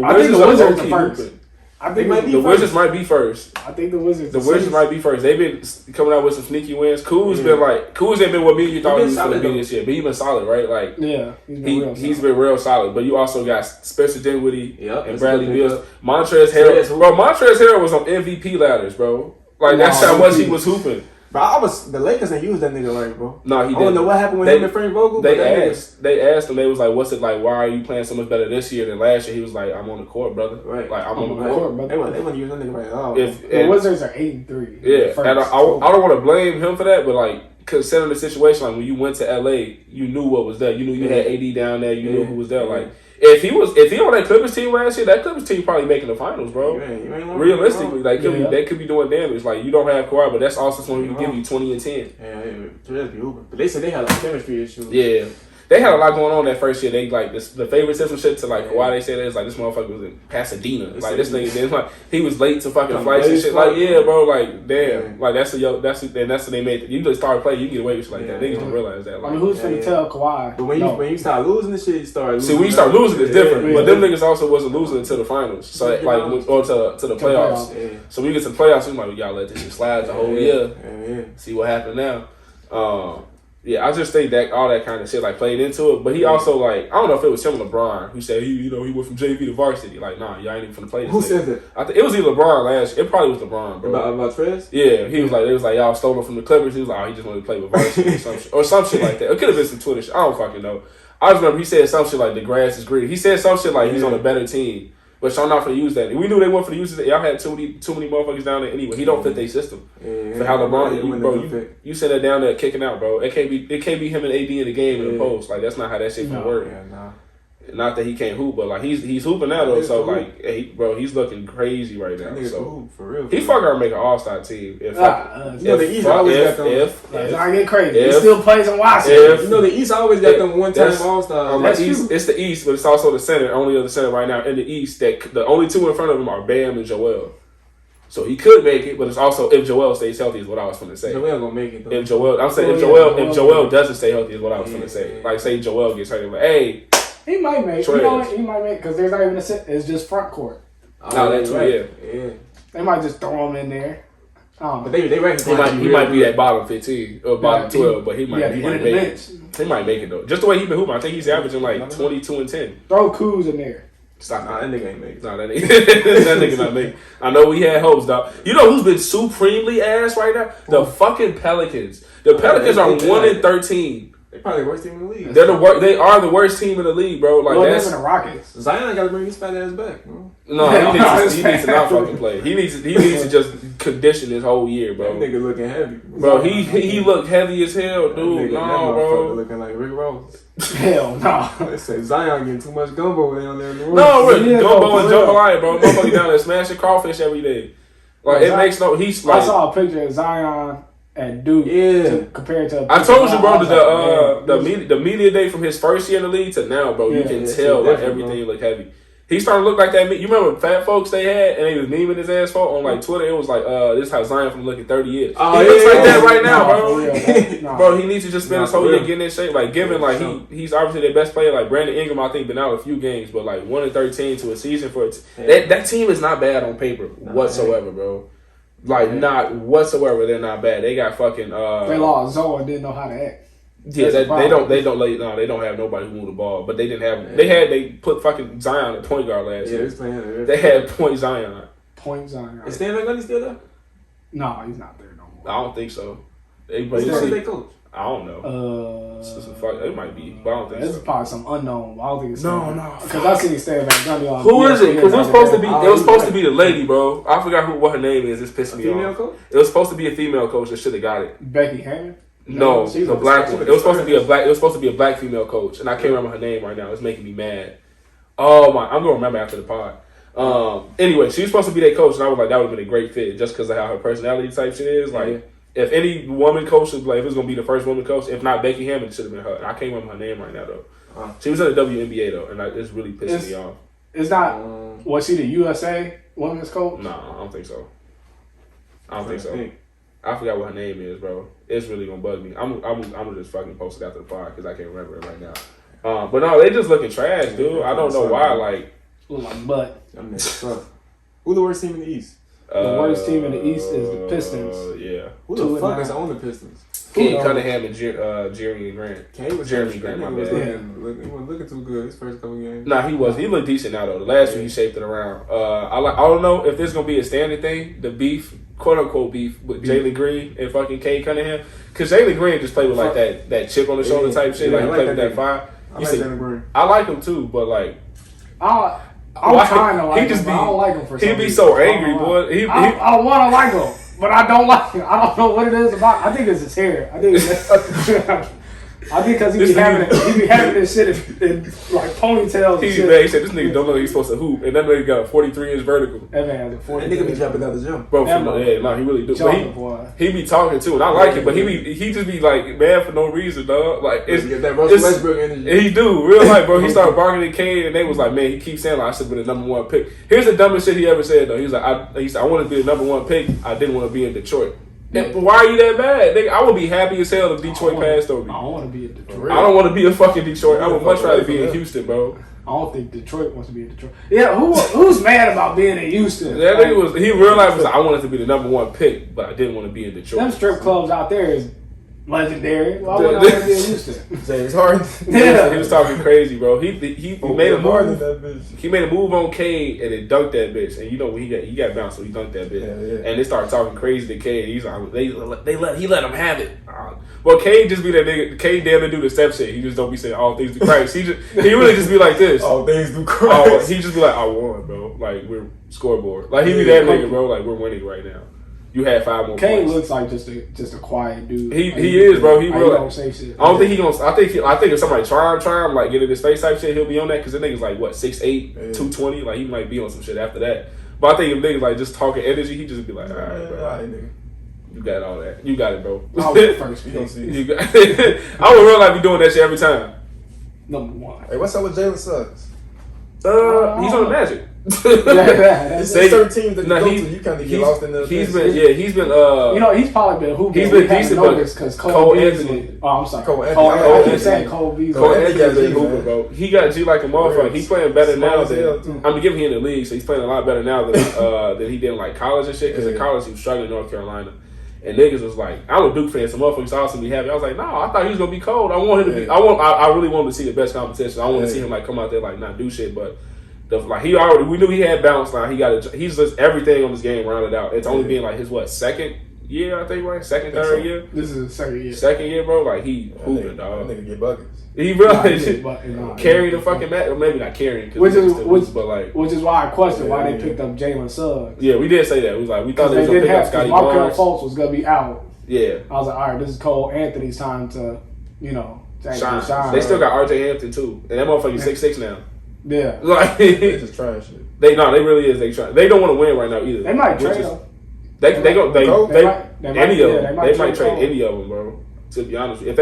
Wizards
are first. I think
the Wizards might be first.
I think the Wizards.
The Wizards might be first. They've been coming out with some sneaky wins. Kuz ain't been what me and you thought he was going to be this year, but he's been solid, right? Like he's been real solid. But you also got Spencer Dinwiddie and Bradley Beal, Montrezl Harrell. Bro, Montrezl Harrell was on MVP ladders, bro. Like that's how much he was hooping.
But the Lakers ain't used that nigga right, bro.
No, he didn't.
I don't know what happened with him and Frank Vogel.
They asked him. They was like, "What's it like? Why are you playing so much better this year than last year?" He was like, "I'm on the court, brother.
Right.
Like I'm on the court, brother."
They wouldn't use that nigga right at all.
The Wizards are 8-3.
Yeah, and I don't want to blame him for that, but like considering the situation, like when you went to LA, you knew what was there. You knew you had AD down there. You knew who was there. Like. If he on that Clippers team last year, that Clippers team probably making the finals, bro.
You ain't
Realistically, like they could be doing damage. Like you don't have Kawhi, but that's also someone who can give you 20 and 10.
Yeah, but they said they had like chemistry issues.
Yeah. They had a lot going on that first year. They like the favoritism shit to like Kawhi. They said it was like this motherfucker was in Pasadena. Like this nigga, like he was late to fucking flights and shit. Like bro, like damn, like that's what they made. You just started playing, you can get away with shit like that. Niggas don't realize that. Like,
I mean, who's finna tell Kawhi?
But when you start losing the shit, you start losing.
See, when you start losing, it's different. But them niggas also wasn't losing until the finals, so like or to the playoffs. So when you get to the playoffs, we like we gotta let this shit slide the whole year. See what happened now. Yeah, I just think that all that kind of shit like played into it. But he also like I don't know if it was him or LeBron who said he went from JV to varsity. Like y'all ain't even finna play this.
Who said that?
I think it was either LeBron last year. It probably was LeBron, bro.
About Trez?
Yeah, he was like y'all stole him from the Clippers. He was like he just wanted to play with varsity or some shit like that. It could have been some Twitter shit. I don't fucking know. I just remember he said some shit like the grass is green. He said some shit like he's on a better team. But y'all not for to use that. We knew they weren't for to use it. Y'all had too many motherfuckers down there anyway. He don't fit their system. For how LeBron, you send that down there kicking out, bro. It can't be him and AD in the game in the post. Like that's not how that shit can work.
Yeah, nah.
Not that he can't hoop, but like he's hooping now though. So like, he's looking crazy right now. So
for real.
He fucking make an all-star team.
The East always got them.
It's not getting crazy. He still plays in Washington.
The East always got them one-time all-stars.
It's the East, but it's also the center. Only other center right now in the East. That the only two in front of him are Bam and Joel. So he could make it, but it's also if Joel stays healthy is what I was going to say.
Joel gonna make it though.
If Joel doesn't stay healthy is what I was going to say. Like say Joel gets hurt, like hey.
He might make. He might make because there's not even it's just front court.
No, that's right. Yeah.
They might just throw him in there.
But they reckon
he might be at bottom 15 or bottom 12, but he might make it. He might make it though. Just the way he been hooping, I think he's averaging like 22 and 10.
Throw Kuz in there.
Stop. Nah, that nigga ain't make it.
Nah, that nigga not make it. I know we had hopes, dog. You know who's been supremely ass right now? The fucking Pelicans. The Pelicans are 1-13.
They probably the worst team in the league.
They are the worst team in the league, bro. Like that's
the Rockets.
Zion got to bring his fat ass back, bro.
No, he needs to not fucking play. He needs to just condition this whole year, bro.
That nigga looking heavy,
bro. He looked heavy as hell, dude. No, bro.
Looking like Rick Ross.
Hell no.
They say Zion getting too much gumbo down there in the room.
No, gumbo and jambalaya, bro. Motherfucker down there smashing crawfish every day. Like it makes no. He's like.
I saw a picture of Zion. And Duke, compared to
I told you, bro, the media day from his first year in the league to now, bro, you can tell like everything look heavy. He started to look like that. You remember fat folks they had, and they was memeing his ass for on like Twitter. It was like, this is how Zion from looking 30 years.
Oh,
he looks like that right now,
bro.
Bro, he needs to just spend his whole year getting in shape. Like, given like he's obviously their best player. Like Brandon Ingram, I think been out a few games, but like 1-13 to a season for that team is not bad on paper whatsoever, bro. Like not whatsoever. They're not bad. They got fucking.
They lost Zoe and didn't know how to act.
Yeah, they don't have nobody who moved the ball, but they didn't have. They put fucking Zion at point guard last year. They had point Zion.
Point Zion.
Is Stan Van Gundy still there?
No, he's not there no more.
I don't think so.
Who's their coach?
I don't know. It might be, but I don't think
it's
so.
probably some unknown. I don't think it's
no.
Because I seen Stan Van Gundy on.
Who is it? Because it was supposed to be. It was supposed to be the lady, bro. I forgot what her name is. It's pissing me
Female
off.
coach?
It was supposed to be a female coach that should have got it.
Becky Hammond.
No, the black one. It was supposed to be a black. It was supposed to be a black female coach, and I can't remember her name right now. It's making me mad. Oh my! I'm gonna remember after the pod. Anyway, she was supposed to be their coach, and I was like, that would have been a great fit just because of how her personality type shit is. Like, if any woman coach was like, if it was gonna be the first woman coach, if not Becky Hammond, it should have been her. And I can't remember her name right now though. She was in the WNBA though, and it's really pissing me off.
It's not. Was she the USA women's coach?
No, I don't think so. I forgot what her name is, bro. It's really gonna bug me. I'm gonna just fucking post it after the pod because I can't remember it right now. But no, they just looking trash, dude. I don't know why. Like,
look like butt.
Who the worst team in the East?
The worst team in the East is the Pistons.
Yeah.
Who the fuck is on the Pistons?
Cade Cunningham and Jeremy Grant.
Jeremy Grant, my bad. He wasn't looking too good his first couple games.
Nah, he was. He looked decent now though. The last week he shaped it around. I don't know if this is gonna be a standing thing. The beef, quote unquote beef, with Jalen Green and fucking Cade Cunningham, because Jalen Green just played with like that chip on the shoulder type shit. Like he played with that fire.
I like Jalen Green.
I like him too, but like.
I'm trying to like him, but I don't like him for some reason.
He be so angry, boy.
I want to like him, but I don't like him. I don't know what it is about. I think it's his hair. I think because he be having this shit in like ponytails.
He said this nigga don't know he's supposed to hoop, and that nigga got a 43-inch vertical.
That man has a 43.
That nigga be jumping out the gym,
bro. He really do. But he be talking too, and I like it. But he just be like mad for no reason, dog. Like it's
that Russell Westbrook energy.
He do real life, bro. He started barking at Cade, and they was like, man, he keeps saying like I should have been the #1 pick. Here's the dumbest shit he ever said though. He was like, I wanted to be the #1 pick. I didn't want to be in Detroit. But why are you that bad? Nigga, I would be happy as hell if Detroit passed over me.
I don't want to be in Detroit.
I don't want to be in fucking Detroit. I would much rather be in Houston, bro.
I don't think Detroit wants to be in Detroit. Yeah, who's mad about being in Houston?
That nigga he realized I wanted to be the #1 pick, but I didn't want to be in Detroit.
Them strip clubs out there is legendary. Why would I want to be in Houston?
James Harden.
Yeah, he was talking crazy, bro. He made a move. He made a move on Cade and then dunked that bitch. And you know he got bounced, so he dunked that bitch. Yeah. And they started talking crazy to Cade. He's like, he let him have it. Well, Cade just be that nigga. Cade damn near do the step shit. He just don't be saying all things to Christ. He really just be like this.
All things do Christ.
He just be like, I won, bro. Like we're scoreboard. Like he be that nigga, bro. Like we're winning right now. You had 5 more
Kane
points.
looks like just a quiet dude.
He is, bro. He really
don't say shit.
I don't think he gonna. I think if somebody try him, like get in his face type shit, he'll be on that because the nigga's like what 6'8", 220. Like he might be on some shit after that. But I think if niggas like just talking energy, he just be like, all right, bro. You got all that. You got it, bro.
I'll be first. You gonna see.
I would really like be doing that shit every time.
#1.
Hey, what's up with Jalen Suggs?
He's on the Magic.
It's certain teams that you go to, you kind of get lost in the.
He's been.
He's probably been hooping.
He's been decent, but
because Cole Anthony. Oh, I'm sorry.
Cole Anthony.
I keep saying Cole Beasley.
Cole Anthony's been hooping, bro. He got G like a motherfucker. He's playing better now than. I'm giving him in the league, so he's playing a lot better now than he did in like college and shit. Because in college he was struggling in North Carolina. And niggas was like, I'm a Duke fan, so motherfuckers awesome be happy. I was like, no, I thought he was gonna be cold. I want him to be. I really wanted to see the best competition. I want to see him like come out there like not do shit, but. We knew he had balance now. He's just everything on this game rounded out. It's only being like his second year, I think, right? Third year.
This is his second year.
Second year, bro. Like he hooping, dog.
That nigga get buckets.
He really carrying the fucking mat. Or maybe not carrying,
which is why I question why they picked up Jalen Suggs.
Yeah, we did say that. It was like we thought they was gonna pick up Scotty Barnes.
Markelle Fultz was gonna be out.
Yeah,
I was like, all right, this is Cole Anthony's time to, shine.
They still got RJ Hampton too, and that motherfucker's 6'6" now.
Yeah,
like
they just trying shit.
They really is. They try. They don't want to win right now either.
They might trade him.
They might trade any of them, bro. To be honest, if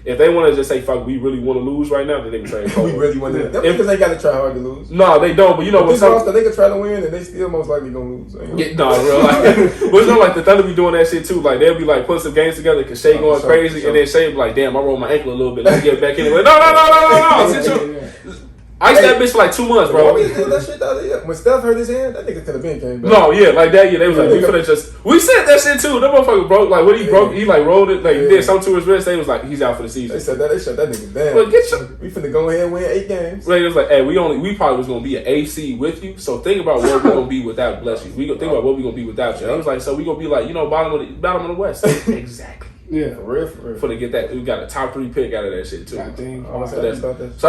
if they want to just say, fuck, we really want to lose right now, then they can trade Cole.
We really want to. Because they got to try hard to lose.
No, they don't. But you know,
this roster, they could try to win, and they still most likely gonna lose.
Real. Like, but you know, like the Thunder be doing that shit too. Like they'll be like putting some games together because Shea going crazy, and then Shea be like, damn, I rolled my ankle a little bit. Let's get back in. Like, no. Ice that bitch for like 2 months, bro.
That shit out there. When Steph hurt his hand, that nigga could have been came back.
No, yeah, like that. Yeah, they was like, we finna just. We said that shit too. That motherfucker broke. Like when he broke, he like rolled it. Like he did something to his wrist. They was like, he's out for the season.
They said that. They shut that nigga down.
Well,
we finna go ahead and win 8 games.
Right, it was like, hey, we probably was gonna be an AC with you. So think about what we're gonna be without. Bless you. We think about what we gonna be without you. He was like, so we gonna be like, bottom of the West. Exactly.
Yeah,
for real.
For to get that, we got a top 3 pick out of that shit too.
So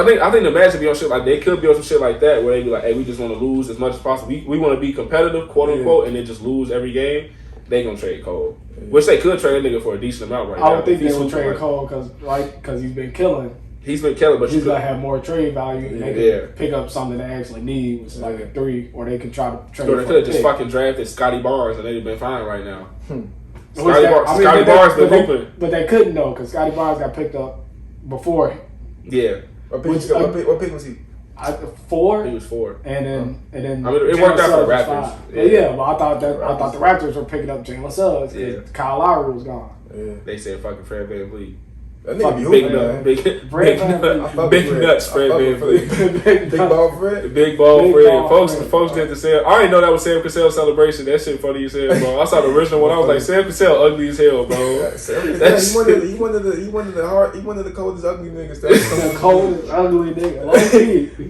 I think the Magic be on shit like they could be on some shit like that where they be like, hey, we just want to lose as much as possible. We want to be competitive, quote unquote, and then just lose every game. They gonna trade Cole, which they could trade a nigga for a decent amount right now.
I don't think they would trade Cole because he's been killing.
He's been killing, but
he's gonna have more trade value. And they could pick up something they actually need, which is like a 3, or they could try to trade.
Or they could have just fucking drafted Scotty Barnes and they'd have been fine right now.
Scotty Barnes been hooping, but they couldn't though because Scotty Barnes got picked up before.
Yeah.
What pick was he?
4.
He was 4.
And then
I mean, it worked out for the Raptors.
Yeah, but I thought the Raptors were picking up Jalen Suggs because Kyle Lowry was gone.
Yeah.
They said fucking Fred VanVleet.
That nigga be hooping,
big nuts, Fred VanVleet.
Big ball Fred.
Big ball Fred. Folks did the Sam. I already know that was Sam Cassell celebration. That shit funny as hell, bro. I saw the original one. I was like, Sam Cassell ugly as hell, bro.
He one of the coldest ugly niggas.
The coldest ugly nigga.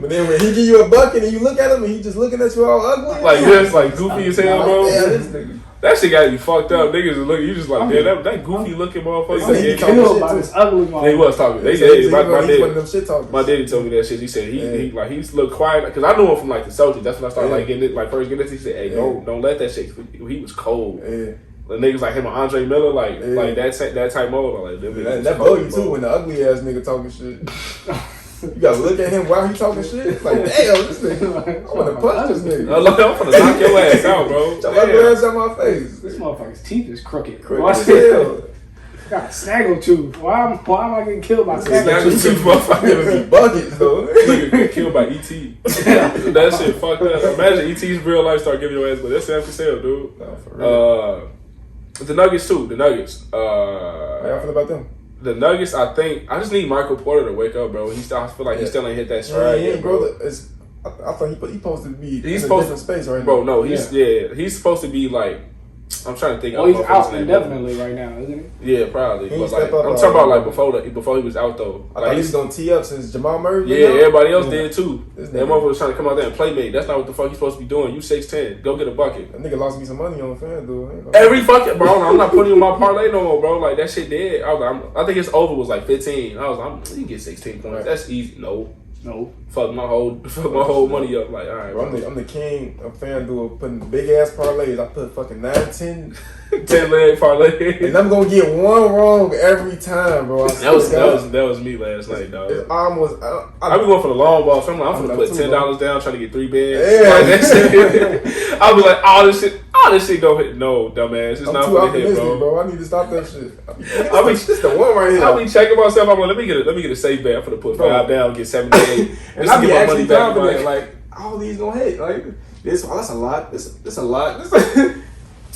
But then when he give you a bucket and you look at him and he just looking at you all ugly,
like this, like goofy as hell, bro.
Yeah, this nigga.
That shit got you fucked up. Niggas are looking, you just like, damn, that goofy looking motherfucker.
He killed by this ugly motherfucker.
He was talking. My daddy told me that shit. He said he looked quiet because I knew him from like the Celtics. That's when I started like getting it. Like first getting it, he said, "Hey, don't let that shit." He was cold.
Yeah.
The niggas like him and Andre Miller, like that type mode. Like
that bug you too when the ugly ass nigga talking shit. You gotta look at him while he talking shit. Like, damn, this nigga. I wanna punch this nigga.
I'm gonna knock your ass out, bro.
Your ugly ass out my face.
This motherfucker's teeth is crooked.
Crooked as hell.
Got a snaggle tooth. Why am I getting killed by snaggle tooth?
Motherfucker bucket though.
Nigga get killed by E.T. That shit fucked up. Imagine E.T.'s real life start giving your ass, but that's Sam Cassell, dude.
No, for real.
The Nuggets too. The Nuggets.
How y'all feel about them?
The Nuggets, I just need Michael Porter to wake up, bro. I feel like he still ain't hit that stride yet, bro.
I thought he supposed to be in a different space right now.
Bro, no, he's supposed to be like, I'm trying to think.
Well, he's out indefinitely right now, isn't he?
Yeah, probably. But like, I'm talking about like before he was out though.
I thought he was gonna tee up since Jamal Murray.
Yeah, everybody else did too. That motherfucker was trying to come out there and playmate. That's not what the fuck he's supposed to be doing. You 6'10", go get a bucket.
That nigga lost me some money on FanDuel.
Every fucking bro, I'm not putting you in my parlay no more, bro. Like that shit dead. I think his over was like 15. You can get 16 points. Right. That's easy. No. Fuck my whole money up. Like, all right,
bro. I'm the king of FanDuel putting big ass parlays. I put fucking 9, 10
leg parlay.
And I'm gonna get one wrong every time, bro.
That was me last night, dog.
It's almost.
I be going for the long ball, so I'm gonna put $10 down, trying to get 3 bands.
Yeah.
Like that shit. I'll be like, all this shit go hit. No, dumbass, it's not for the hit, bro.
I need to stop that shit. This the one right here.
I'll be checking myself. I'm like, let me get a safe bet. I'm gonna put 5 down, get 78.
And I be actually confident, like all these gonna hit. Like that's a lot. It's a lot.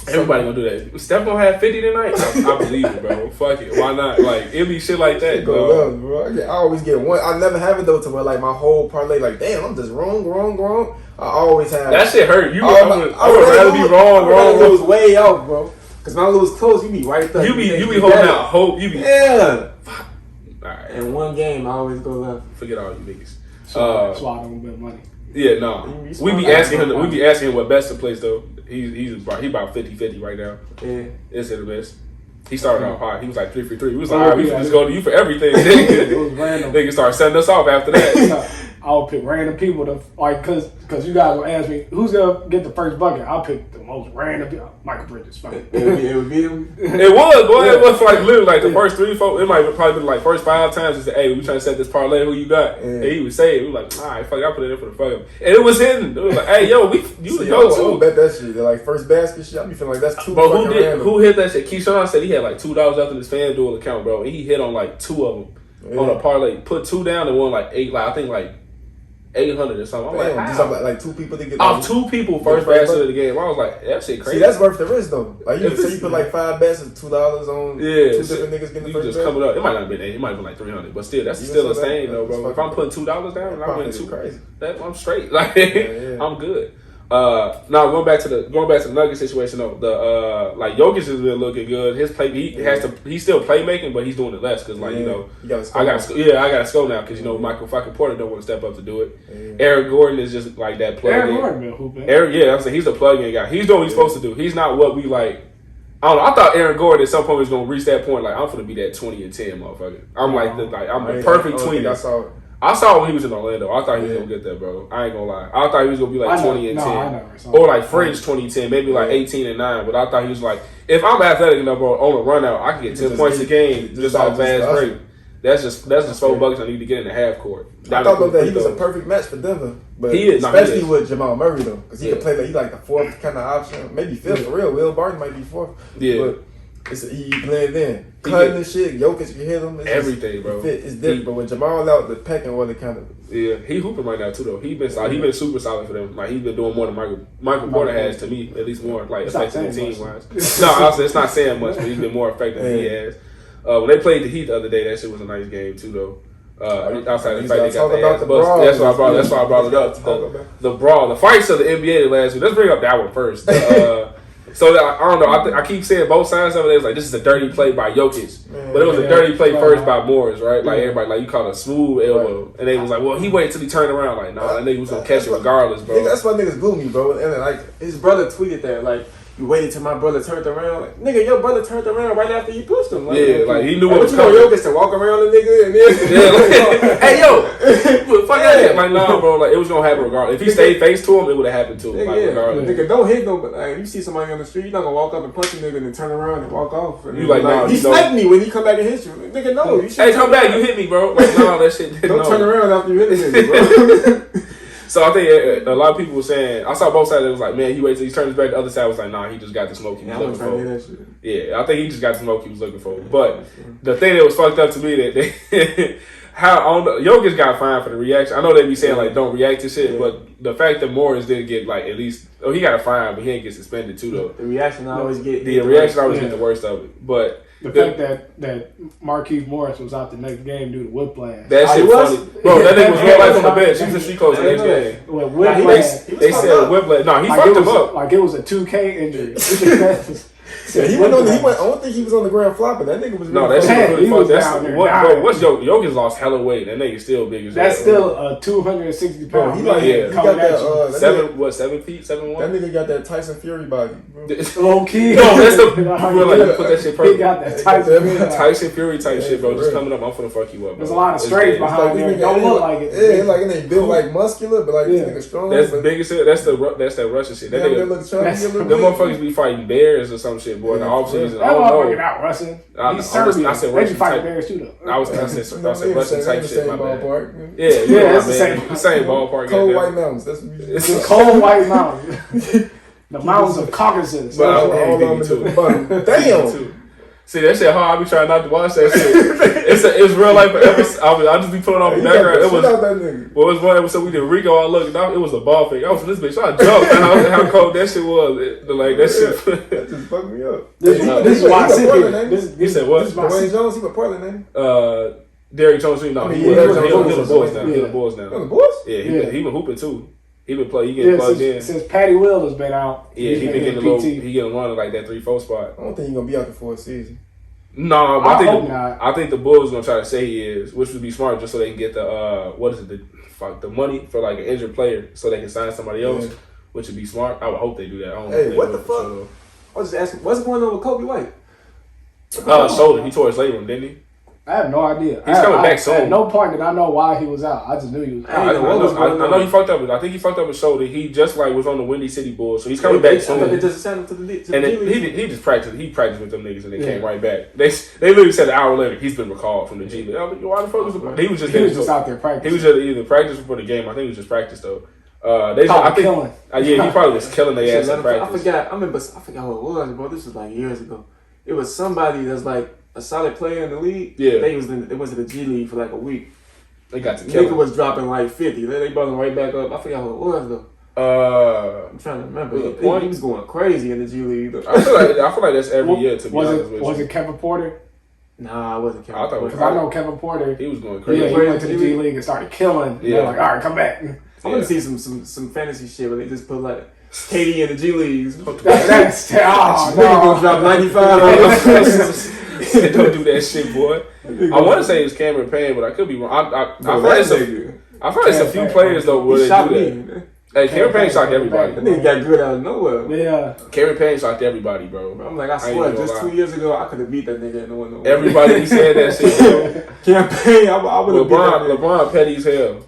Everybody gonna do that. Steph gonna have 50 tonight. I believe it, bro. Fuck it. Why not? Like it'll be shit like that,
bro. I always get one. I never have it though to where like my whole parlay, like damn, I'm just wrong. I always have
that shit hurt. I would rather be wrong.
Lose way out, bro. Cause when I lose close, you be right there.
You be holding out hope. You be
fuck.
All right.
In one game, I always go left.
Forget all you niggas.
Swat him with money.
Yeah, no. We be asking him what best to place though. He's about 50-50 right now.
Yeah.
It's hit or miss. He started off hot. He was like 3 for 3. We was like, all right, we can just go to you for everything.
It was random.
They can start sending us off after that.
I'll pick random people to like, cause you guys will ask me who's gonna get the first bucket. I'll pick the most random people. Michael Bridges, fine.
It would be him.
It was, boy. Yeah. It was like literally like the first 3, 4. It might probably been like first 5 times. He said, "Hey, we trying to set this parlay. Who you got?" Yeah. And he would say it. We were like, "All right, fuck, I put it in for the fuck." And it was hidden. It was like, "Hey, yo, you would go too."
I bet that shit. Like first basket shit. I be feeling like that's too.
Bro, who hit that shit? Keyshawn said he had like $2 left in his FanDuel account, bro, and he hit on like 2 of them. on a parlay. Put 2 down and won like 8. Like I think like 800 or something. I'm like, how?
Like 2 people to get
off 2 people first bets of the game. I was like, that shit crazy.
See, that's worth the risk though. Like you put like 5 bets and $2 on 2 different niggas getting the first
just
bet.
coming up. It might not have been 8. It might have been like 300, but still, that's still the same though, bro. If I'm putting $2 down and I win 2,
crazy.
I'm straight. Like I'm good. Now going back to the Nuggets situation though, the like Jokic has been looking good. His play, he's still playmaking, but he's doing it less because I got to score now because Michael fucking Porter don't want to step up to do it. Eric Gordon is just like that plug.
Eric Gordon been hooping.
I'm saying he's a plug-in guy. He's doing what he's supposed to do. He's not what we like. I don't know. I thought Aaron Gordon at some point was gonna reach that point. Like I'm gonna be that 20 and 10 motherfucker. I'm I'm the perfect tweener. I saw when he was in Orlando. I thought he was gonna get that, bro. I ain't gonna lie. I thought he was gonna be like 20 and 10, or like fringe 20-10, maybe like 18 and 9. But I thought he was like, if I'm athletic enough on a run out, I can get 10 points a game just off fast break. That's just 4 buckets I need to get in the half court.
I thought that he was a perfect match for Denver, but he is, especially with Jamal Murray though, because he can play he like the 4th kind of option, maybe 5th for real. Will Barton might be 4th.
Yeah.
But he blend in. Cutting and shit, Jokic, you hit him.
Everything, bro.
It's different, but with Jamal out, the pecking order kind of.
Yeah, he hooping right now too though. He been super solid for them. Like he's been doing more than Michael Porter has to me, at least more like effective team wise. No, honestly, it's not saying much, but he's been more effective than he has. When they played the Heat the other day, that shit was a nice game too though. Outside of the fact they got their ass busted. That's why I brought it up. The brawl, the fights of the NBA last week. Let's bring up that one first. So I don't know. I keep saying both sides of it. It was like this is a dirty play by Jokic, but it was a dirty play first by Morris, right? Like everybody, like you call it a smooth elbow, and they was like, well, he waited till he turned around. Like, nah, that nigga was gonna catch it regardless, bro.
That's why niggas gloomy, bro. And then, like his brother tweeted that, like. You waited till my brother turned around. Like, nigga, your brother turned around right after you pushed him. Like,
like he knew what was
coming. Jokic to walk around the nigga and then
hey yo, fuck that. Like nah, bro. Like it was gonna happen regardless. If he stayed face to him, it would have happened to him. Like regardless.
Nigga, don't hit nobody. Like, you see somebody on the street, you not gonna walk up and punch a nigga and then turn around and walk off. And
you like, nah,
he sniped me when he come back and hit you. Nigga, no. You
hey, come back, you hit me, bro. Like no, that shit.
Don't turn around after you hit a nigga, bro.
So I think a lot of people were saying, I saw both sides. It was like, man, he waited till he turned his back. The other side was like, nah, he just got the smoke he was looking for. Yeah, I think he just got the smoke he was looking for. But the thing that was fucked up to me that they, Jokic got fined for the reaction. I know they be saying like don't react to shit, but the fact that Morris didn't get like at least he got a fine, but he didn't get suspended too though.
The reaction always get
get the worst of it, but.
The fact that Marquise Morris was out the next game due to whiplash.
That shit funny. Bro, that nigga was real life on the bench. He was in street clothes the next game.
Well, whiplash.
They said whiplash. No, he fucked him up.
Like it was a 2K injury.
Yeah, I don't think he was on the ground flopping. That nigga was
no, that shit really fucked. Bro, what's Jokic lost hella weight. That nigga still big as hell.
That's still a 260 pound.
He got that
7 feet, 7'1".
That nigga got that Tyson Fury body, bro.
Low key.
No, that's the like put that shit perfect.
He got that
Tyson Fury type shit, bro. Just coming up, I'm finna fuck you up.
There's a lot of strength behind there. Don't look like it.
Yeah, like it ain't built like muscular, but like this nigga strong.
That's the biggest shit. That's that Russian shit. That nigga, them motherfuckers be fighting bears or some shit, boy. In the off season.
That motherfucker out Russian.
He's Serbian. I said Russian
fight bears too though.
I said Russian type shit. My bad. Yeah,
that's the
same ballpark.
Cold White Mountains. That's what
it's cold White Mountains. The mountains of Caucasus.
But damn. See, that shit hard. I be trying not to watch that shit. It's real life episode. I just be putting on the background. It was one episode we did Rico. I looked, it was a ball fake. I was this bitch. I jumped. And I was how cold that shit was. Like that shit.
That just fucked me up.
This is why I said
you said what?
Dwayne Jones. He was Portland, ain't he?
Derrick Jones. No, he was the Bulls now. He the Bulls now.
The Bulls?
Yeah, he been hooping too. He been getting plugged in
since Patty Will has been out.
Yeah, he been getting a little. He getting one of like that 3-4 spot.
I don't think he's gonna be out there for a season.
No, but
I
think the Bulls gonna try to say he is, which would be smart, just so they can get the money for like an injured player, so they can sign somebody else, which would be smart. I would hope they do that. I don't know
what the fuck? I was just asking, what's going on with Kobe White?
Shoulder. He tore his labrum, didn't he?
I have no idea.
He's coming back soon.
At no point did I know why he was out. I just knew he was out.
I know he fucked up. I think he fucked up his shoulder. He just was on the Windy City Bulls, so he's coming back soon.
They just sent him to the
and he just practiced. He practiced with them niggas, and they came right back. They literally said an hour later he's been recalled from the G League. Why the fuck was he was just
out there practicing.
He was just either practicing for the game. I think it was just practice though. He probably was killing their ass in practice.
I forgot who it was, bro. This was like years ago. It was somebody that's like a solid player in the league.
Yeah.
They went to the G League for like a week.
They got to
Nigga was dropping like 50. They brought him right back up. I forgot who it was though. I'm trying to remember. He was going crazy in the G League.
I feel like that's every year. To be honest with you.
Was it Kevin Porter?
Nah, it wasn't Kevin.
Because I know Kevin Porter.
He was going crazy.
Yeah, he went to the G League and started killing. Yeah, like, all right, come back.
I want to see some fantasy shit where they just put like KD in the G Leagues.
That's
nigga gonna drop 95 on us.
Don't do that shit, boy. I want to say it's Cameron Payne, but I could be wrong. I feel like it's a few players though where they do that. Hey, Cameron Payne shocked everybody.
That nigga got good out of nowhere.
Yeah.
Cameron Payne shocked everybody, bro.
I'm like, I swear, just 2 years ago, I could have beat that nigga and no one knows.
Everybody said that shit, bro.
Cameron Payne, I would have beat that
LeBron petty as hell.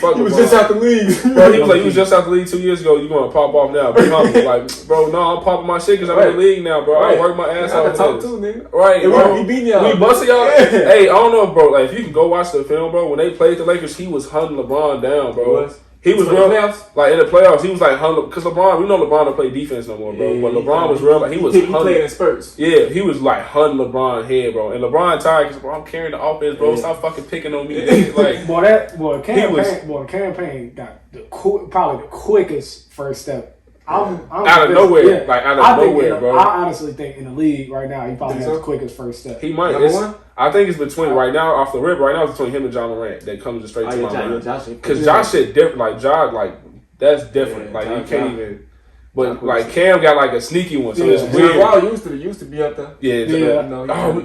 Fuck he was just out the league.
Bro, he was like, you was just out the league 2 years ago. You gonna pop off now? Be humble. Like, bro, no, I'm popping my shit because I'm in the league now, bro. I work my ass off.
I talk too, nigga.
Right, bro.
We beating y'all.
We busting y'all. Hey, I don't know, bro. Like, if you can go watch the film, bro. When they played the Lakers, he was hunting LeBron down, bro. He was real, like in the playoffs. He was like hunting because LeBron. We know LeBron don't play defense no more, bro.
Yeah,
but LeBron was real. Like he
played in spurts.
Yeah, he was like hunting LeBron head, bro. And LeBron tired because I'm carrying the offense, bro. Stop fucking picking on me. Like,
Cam Payne got probably the quickest first step. I'm
out of nowhere, like out of nowhere, bro.
I honestly think in the league right now, he probably has the quickest first step.
He might. I think it's between right now off the rip. Right now, it's between him and John Morant that comes straight to my mind. Because Josh shit different. Like Josh, like that's different. Like you can't even. But like Cam got like a sneaky one, so it's weird.
Wow, used to be up there.
Yeah.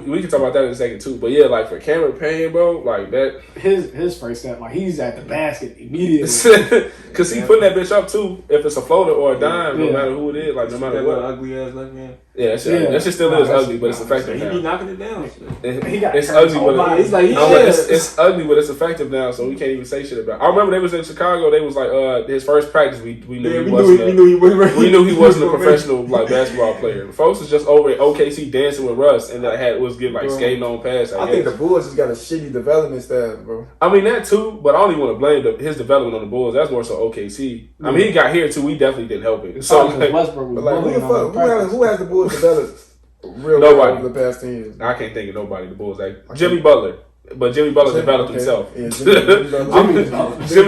We can talk about that in a second too. But yeah, like for Cameron Payne, bro, like that.
His first step, like he's at the basket immediately.
Cause he putting that bitch up too. If it's a floater or a dime, no matter who it is, like no matter what.
Ugly ass left hand.
Yeah, that shit still is ugly, but it's effective now.
He be knocking it down.
It's ugly, but it's ugly, but it's effective now. So we can't even say shit about it. I remember they was in Chicago. They was like his first practice. We knew he wasn't a professional like basketball player. Folks was just over at OKC dancing with Russ, and that was getting like skating on past.
I think the Bulls just got a shitty development staff, bro.
I mean that too, but I don't even want to blame his development on the Bulls. That's more so OKC. I mean he got here too. We definitely didn't help it. So
Westbrook was
who has the Bulls developed real
nobody
over the past 10 years?
I can't think of nobody. The Bulls, like Jimmy Butler, but Jimmy Butler developed himself.
Yeah,
Jimmy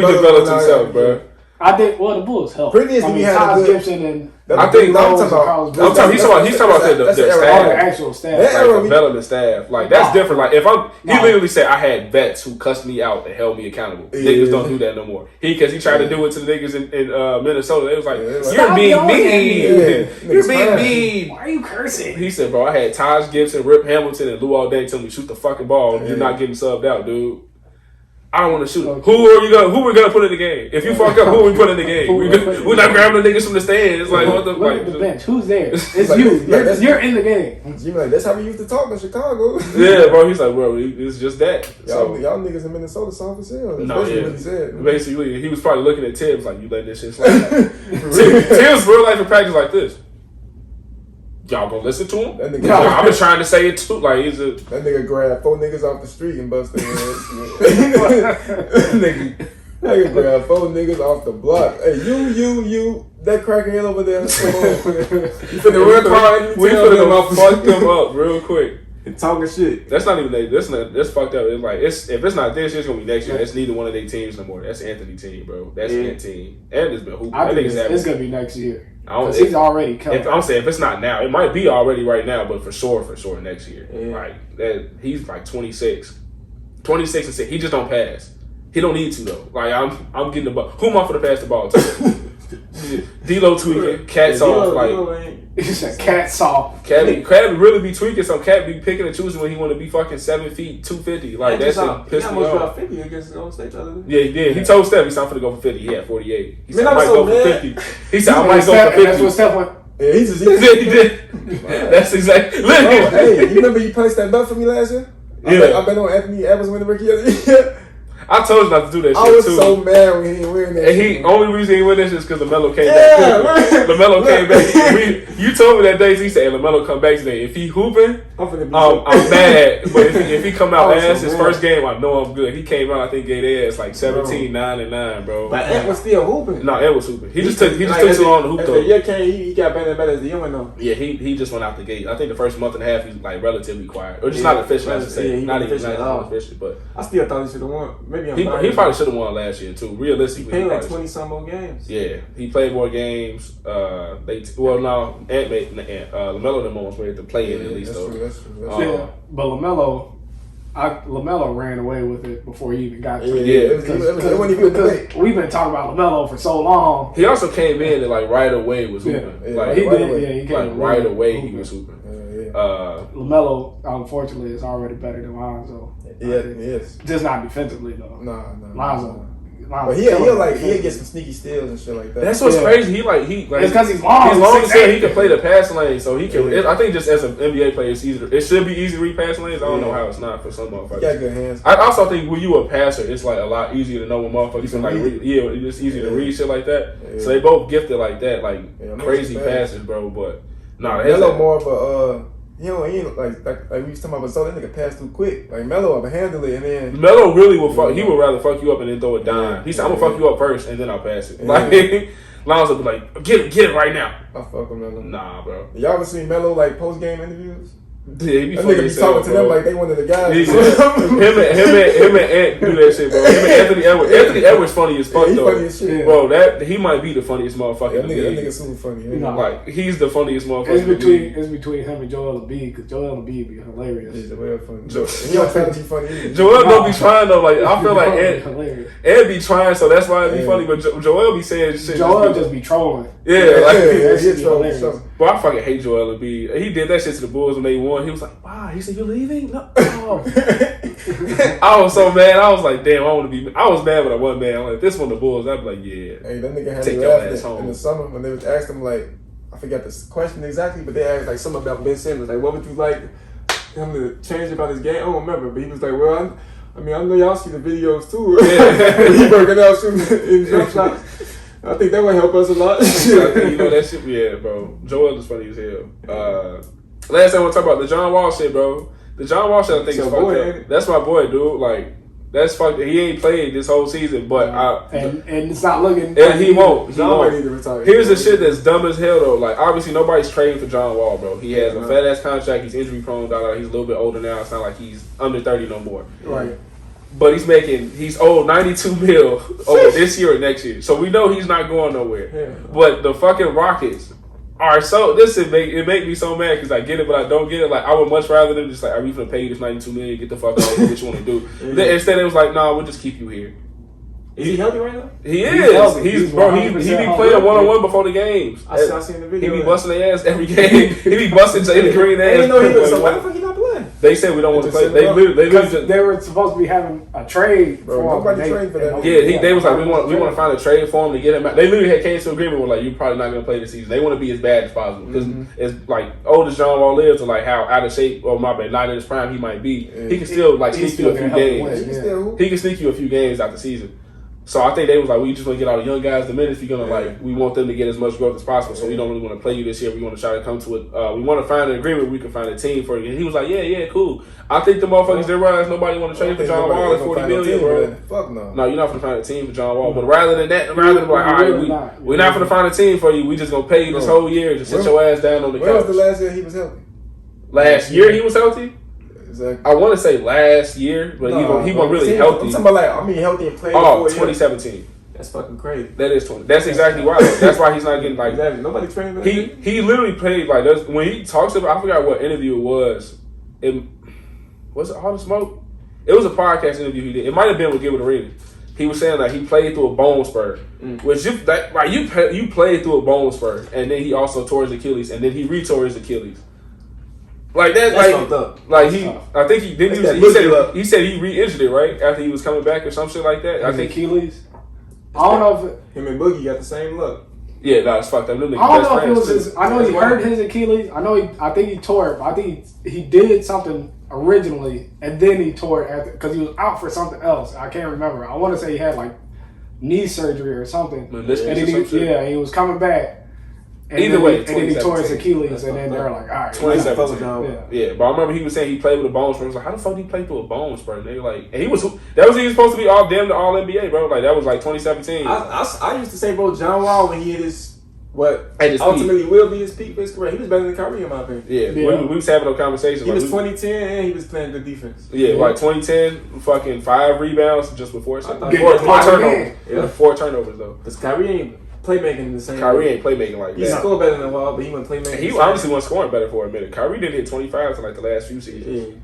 developed himself, bro.
I think the Bulls helped.
Previously, we had
Taj Gibson and
I think
he's talking about
the
actual staff,
like development staff. Like that's different. Like if he literally said I had vets who cussed me out and held me accountable. Niggas don't do that no more. Because he tried to do it to the niggas in Minnesota. They was like, you're being mean. You're being mean.
Why are you cursing?
He said, bro, I had Taj Gibson, Rip Hamilton, and Lou all day telling me shoot the fucking ball. You're not getting subbed out, dude. I don't want to shoot. Who we gonna put in the game? If you fuck up, who we put in the game? We're not grabbing the niggas from the stands. It's like what the
look at the bench. Who's there? It's you. You're in the game.
You like that's how we used to talk in Chicago.
Yeah, bro. He's like, bro, it's just that.
Y'all niggas in Minnesota soft as hell. That's basically what he said.
Basically, he was probably looking at Tibbs like, you letting this shit slide. Tibbs real life in practice like this. Y'all gonna listen to him? I've been trying to say it too. Like that
nigga grabbed 4 niggas off the street and busted their ass. nigga grabbed 4 niggas off the block. Hey, you, that crackhead over there. You
finna real car. We finna fuck them up real quick.
Talking shit.
That's not even that's fucked up. It's like if it's not this year, it's gonna be next year. That's neither one of their teams no more. That's Anthony team, bro. That's their team. And it's been hooping.
I think it's gonna be next year.
Because
he's already coming.
I'm saying if it's not now, it might be already right now, but for sure next year. Yeah. Like that, he's like 26 and 6. He just don't pass. He don't need to though. Like I'm getting the ball. Who am I for to pass the ball to? D-Lo tweaking, cats off. Like
he said, cats off.
Cat really be tweaking. Some cat be picking and choosing when he want to be fucking 7 feet 250. Like that's it. Pissed me off.
50 against Golden State the other day.
Yeah, he did. He told Steph he's not finna go for 50. He had 48. He said
I might go for
50. He said I might go for 50.
That's what Steph went.
Yeah, he
did. That's exactly. Look.
Hey, you remember you placed that bet for me last year?
Yeah.
I bet on Anthony Evans winning rookie of the year.
I told you not to do that shit
I was
too.
so mad when he didn't win that.
And only reason he win this is because LaMelo came back. LaMelo came back. You told me that day. He said, "LaMelo come back today. If he hooping, I'm mad. But if he come out ass his first game, I know I'm good." He came out, I think, gave their ass like 17, 9 and 9, bro.
But Ant was still hooping.
No, Ant was hooping. He just took too long to hoop though.
The year came, he got better and better as the year went on.
Yeah, he just went out the gate. I think the first month and a half he's like relatively quiet, or just not official, I should say. Not even official, but
I still thought he should have won. Maybe
he probably should have won last year too. Realistically,
he played like 20 some more games.
Yeah, he played more games. LaMelo them almost made to play in at least though.
That's true.
Yeah, but LaMelo ran away with it before he even got to it.
Yeah,
because we've been talking about LaMelo for so long.
He also came in and like right away was hooping.
He came
right away he was hooping.
LaMelo, unfortunately, is already better than Lonzo.
Yeah, he is.
Just not defensively though.
No.
Lonzo.
But he'll get some sneaky steals and shit like that.
That's what's crazy. He
it's because he's long.
He's long, so he can play the pass lane, so he can. I think just as an NBA player, it should be easy to read pass lanes. I don't know how it's not for some motherfuckers.
He got good hands.
I also think when you a passer, it's like a lot easier to know when motherfuckers can like read. Yeah, it's easier to read shit like that. Yeah. So they both gifted like that, like crazy passes, bro. But
Melo more of a. He ain't like we was talking about, so that nigga pass too quick. Like Melo will handle it, and then
Melo really will fuck. He would rather fuck you up and then throw a dime. He said, "I'm gonna fuck you up first, and then I'll pass it." Like Lonzo be like, "Get it right now."
I fuck with Melo.
Nah, bro.
Y'all ever seen Melo like post game interviews?
Yeah, he be
that nigga be talking to them like they one of the guys.
Him and Ant do that shit, bro. Him and Anthony Edwards. Anthony Edwards funny as fuck though.
Funny as shit.
Bro, he might be the funniest motherfucker in the league.
That nigga super funny.
Like he's the funniest motherfucker.
It's between him and Joel Embiid, because Joel Embiid be hilarious.
He's real funny. He don't try to be funny either.
Joel don't be trying though. Like I feel like Ant be trying, so that's why it be funny. But Joel be saying shit.
Joel just be trolling.
Yeah, like
he's hilarious.
But I fucking hate Joel Embiid. He did that shit to the Bulls when they won. He was like, "Wow." He said, "You leaving?" No. Oh. I was so mad. I was like, "Damn, I want to be." I was mad, but I wasn't mad. I'm like, "This one, the Bulls." I'd be like, "Yeah."
Hey, that nigga had me laughing in the summer when they was asked him like, I forgot the question exactly, but they asked like something about Ben Simmons. Like, what would you like him to change about his game? I don't remember, but he was like, "Well, I know y'all see the videos too." Yeah. He working out shooting in jump shots. I think that would help us a lot.
You know that shit, yeah, bro. Joel is funny as hell. Last time I want to talk about the John Wall shit, bro. The John Wall shit, I think is fucked up. That's my boy, dude. Like, that's fucked. He ain't played this whole season, but
and it's not looking.
And he won't.
John might need to retire.
Here's the shit that's dumb as hell though. Like, obviously nobody's trading for John Wall, bro. He has a fat ass contract. He's injury prone. He's a little bit older now. It's not like he's under 30 no more.
Right.
But he's owed $92 million over this year or next year. So we know he's not going nowhere. Yeah. But the fucking Rockets are so, it make me so mad because I get it, but I don't get it. Like, I would much rather them just like, "Are we going to pay you this $92 million? Get the fuck out, do what you want to do." Instead, it was like, "Nah, we'll just keep you here."
Is he healthy right now?
He is. He be playing one-on-one before the games.
I seen the video.
He be busting their ass every game. He be busting Jalen Green ass.
I didn't know he was. So why the fuck he not playing?
They said we don't want to play.
They were supposed to be having a trade.
Bro, nobody trade for that.
Yeah, they was like, we want to find a trade for him to get him out. They literally came to agreement with like, "You're probably not going to play this season." They want to be as bad as possible because it's like old as John Wall is, or like how out of shape or not in his prime he might be. He can still like sneak you a few games. He can sneak you a few games out the season. So I think they was like, "We just want to get all the young guys the minutes. We're gonna like, we want them to get as much growth as possible. So we don't really want to play you this year. We want to try to come to it. We want to find an agreement where we can find a team for you." And he was like, "Yeah, cool." I think the motherfuckers didn't realize nobody want to trade for John Wall at $40 million, bro.
Fuck no.
No, you're not gonna find a team for John Wall. But rather than like, "All right, we're not gonna find a team for you. We just gonna pay you this whole year. Just sit your ass down on the couch."
When was the last year he was healthy?
Last year he was healthy.
Exactly.
I want to say last year, but he wasn't really healthy.
I'm talking about healthy and playing.
2017.
That's fucking crazy.
That is 20. That's exactly why. That's why he's not getting like
exactly. Nobody trained.
He literally played like when he talks about. I forgot what interview it was. Was it All the Smoke? It was a podcast interview he did. It might have been with Gilbert Arenas. He was saying that he played through a bone spur, which you played through a bone spur, and then he also tore his Achilles, and then he re-tore his Achilles. Like that's fucked up. Like I think he said he re-injured it right after he was coming back or some shit like that. I think
Achilles. I don't know if
him and Boogie got the same look.
Yeah, no, it's fucked up. Them niggas
I don't
best
know if it was
friends,
his. I know he hurt his Achilles. I think he tore it. But I think he did something originally, and then he tore it because he was out for something else. I can't remember. I want to say he had like knee surgery or something. And then he was coming back. And
either way,
and then he tore his Achilles, and then they're like, all right,
2017. Yeah, but I remember he was saying he played with a bone spur. I was like, how the fuck did he play through a bone spur? And they were like, and he was supposed to be all damn all NBA, bro. Like that was like 2017.
I used to say, bro, John Wall when he hit his
his
ultimately peak. Will be his peak for his career. He was better than Kyrie in my opinion.
Yeah. We was having no conversations.
He was 2010 and he was playing good defense.
Yeah, like 2010, fucking 5 rebounds just before. Four
turnovers.
Yeah, 4 turnovers though.
Because Kyrie ain't playmaking the same.
Kyrie ain't playmaking like that.
He scored better than Wall, but he wasn't playmaking.
He honestly wasn't scoring better for a minute. Kyrie didn't hit 25 for like the last few seasons. Yeah.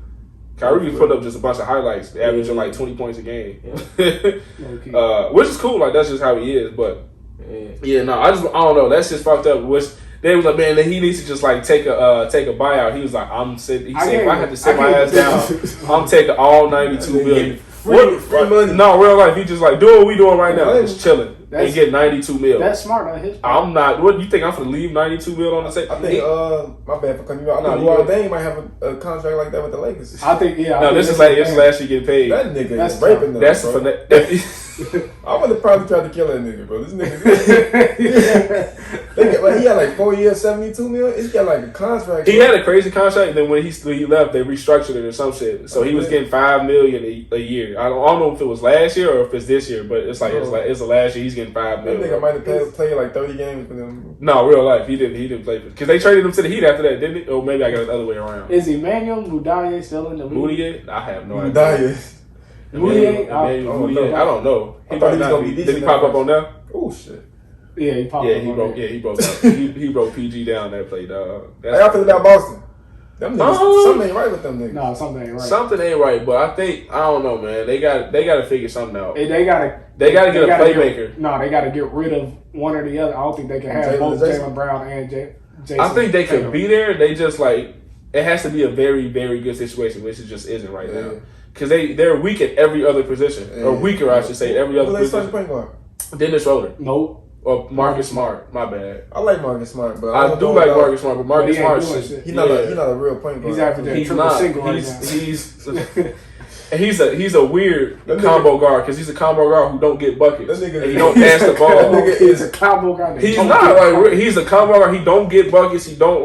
Kyrie was putting up just a bunch of highlights, averaging like 20 points a game, which is cool. Like that's just how he is. But I don't know. That's just fucked up. Which they was like, man, he needs to just like take a buyout. He was like, he said if I had to sit my ass down, I'm taking all 92 million.
Free money.
No, real life. He just like doing what we doing right now, just chilling and get 92 mil.
That's smart on his
part. I'm not. What you think? I'm gonna leave 92 mil on the table?
I think. My bad for cutting you out. I think Luol Deng might have a contract like that with the Lakers.
I think. Yeah.
No, this is last year getting paid.
That nigga is raping them.
That's
bro. I would have probably tried to kill that nigga, bro. This nigga. He had like 4 years, 72 mil. He got like a contract.
He had a crazy contract, and then when he left, they restructured it or some shit. So he was getting $5 million a year. I don't know if it was last year or if it's this year, but it's the last year he's getting $5 million.
That nigga might have played like 30 games for them.
No, real life, he didn't play because they traded him to the Heat after that, didn't it? Or maybe I got it the other way around.
Is Emmanuel Mudiay still in the league?
Mudiay? I have no idea.
Mudiay?
I don't know.
He thought he was gonna be decent.
Did he pop up on that?
Oh shit.
Yeah, he popped up.
He broke PG down that play, dog.
How I feel about Boston? Them niggas, something ain't right with them niggas.
No, something ain't right.
Something ain't right, but I don't know, man. They got to figure something out.
They got to
get a playmaker.
They got to get rid of one or the other. I don't think they can have both Jaylen Brown and Jason.
I think they could be there. They just like it has to be a very, very good situation, which it just isn't right now. Because they're weak at every other position, or weaker, I should say, every other position.
Point guard?
Dennis Schroeder.
Nope.
Or Marcus Smart. My bad.
I like Marcus Smart, but
I do like Marcus Smart, but Marcus Smart,
he's not a real point guard.
He's averaging triple single right now.
He's a weird combo guard because he's a combo guard who don't get buckets and he don't pass the ball.
That nigga
is a combo guard.
He's not like he's a combo guard. He don't get buckets. He don't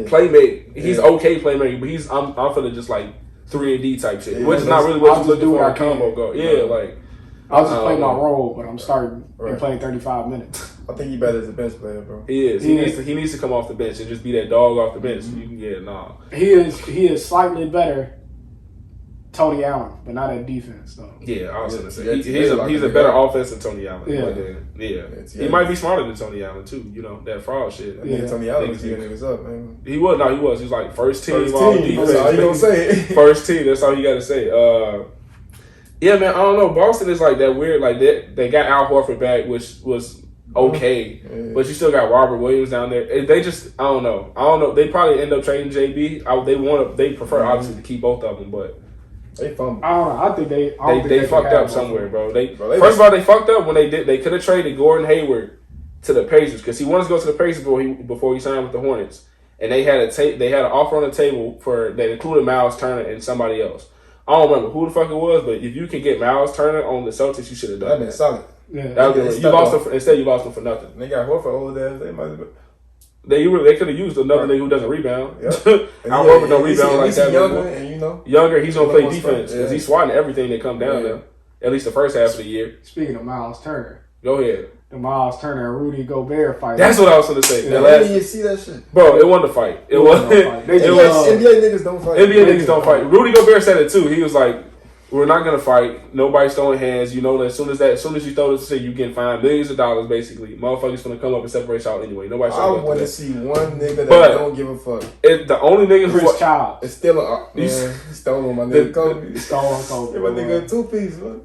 playmate. He's okay playmaking, but I'm finna just like 3-and-D type shit, which is not really what you looking for a combo guard. Yeah, like
I'll just play my role, but I'm starting and playing 35 minutes.
I think he better as a bench player, bro.
He is. He needs to come off the bench and just be that dog off the bench.
He is slightly better. Tony Allen, but not at defense though.
Yeah, I was gonna say he's a better offense than Tony Allen. He might be smarter than Tony Allen too. You know that fraud shit.
Tony Allen was getting niggas up, man.
He was. He was. He was like first team all defense.
That's all you gonna say.
First team. That's all you got to say. Yeah, man. I don't know. Boston is like that weird. Like they got Al Horford back, which was okay, but you still got Robert Williams down there. They just I don't know. They probably end up trading JB. They prefer obviously to keep both of them, but.
They fumbled.
I don't know. I think
they fucked up somewhere, bro. First of all, they fucked up when they could have traded Gordon Hayward to the Pacers because he wanted to go to the Pacers before he signed with the Hornets, and they had an offer on the table that included Miles Turner and somebody else. I don't remember who the fuck it was, but if you can get Miles Turner on the Celtics, you should have done that.
Solid.
Yeah, you lost him for nothing.
They got Horford over there. They might have.
They could have used another nigga who doesn't rebound.
Yep.
Al Horford don't rebound like that.
Younger, and
younger, he's gonna play defense because he's swatting everything that come down there. At least the first half of the year.
Speaking of Miles Turner,
go ahead.
The Miles Turner and Rudy Gobert fight.
That's what I was gonna say.
Did you see that shit,
bro? It wasn't a fight. It wasn't.
NBA niggas don't fight.
NBA niggas don't fight. Rudy Gobert said it too. He was like, "We're not gonna fight. Nobody's throwing hands. You know, as soon as you throw this shit, you get fined millions of dollars. Basically, motherfuckers gonna come up and separate y'all anyway. Nobody's.
I want to see one nigga that don't give a fuck.
The only nigga
Chris Childs.
It's still stole on my nigga Kobe.
Stole on Kobe.
My nigga a 2-piece, man.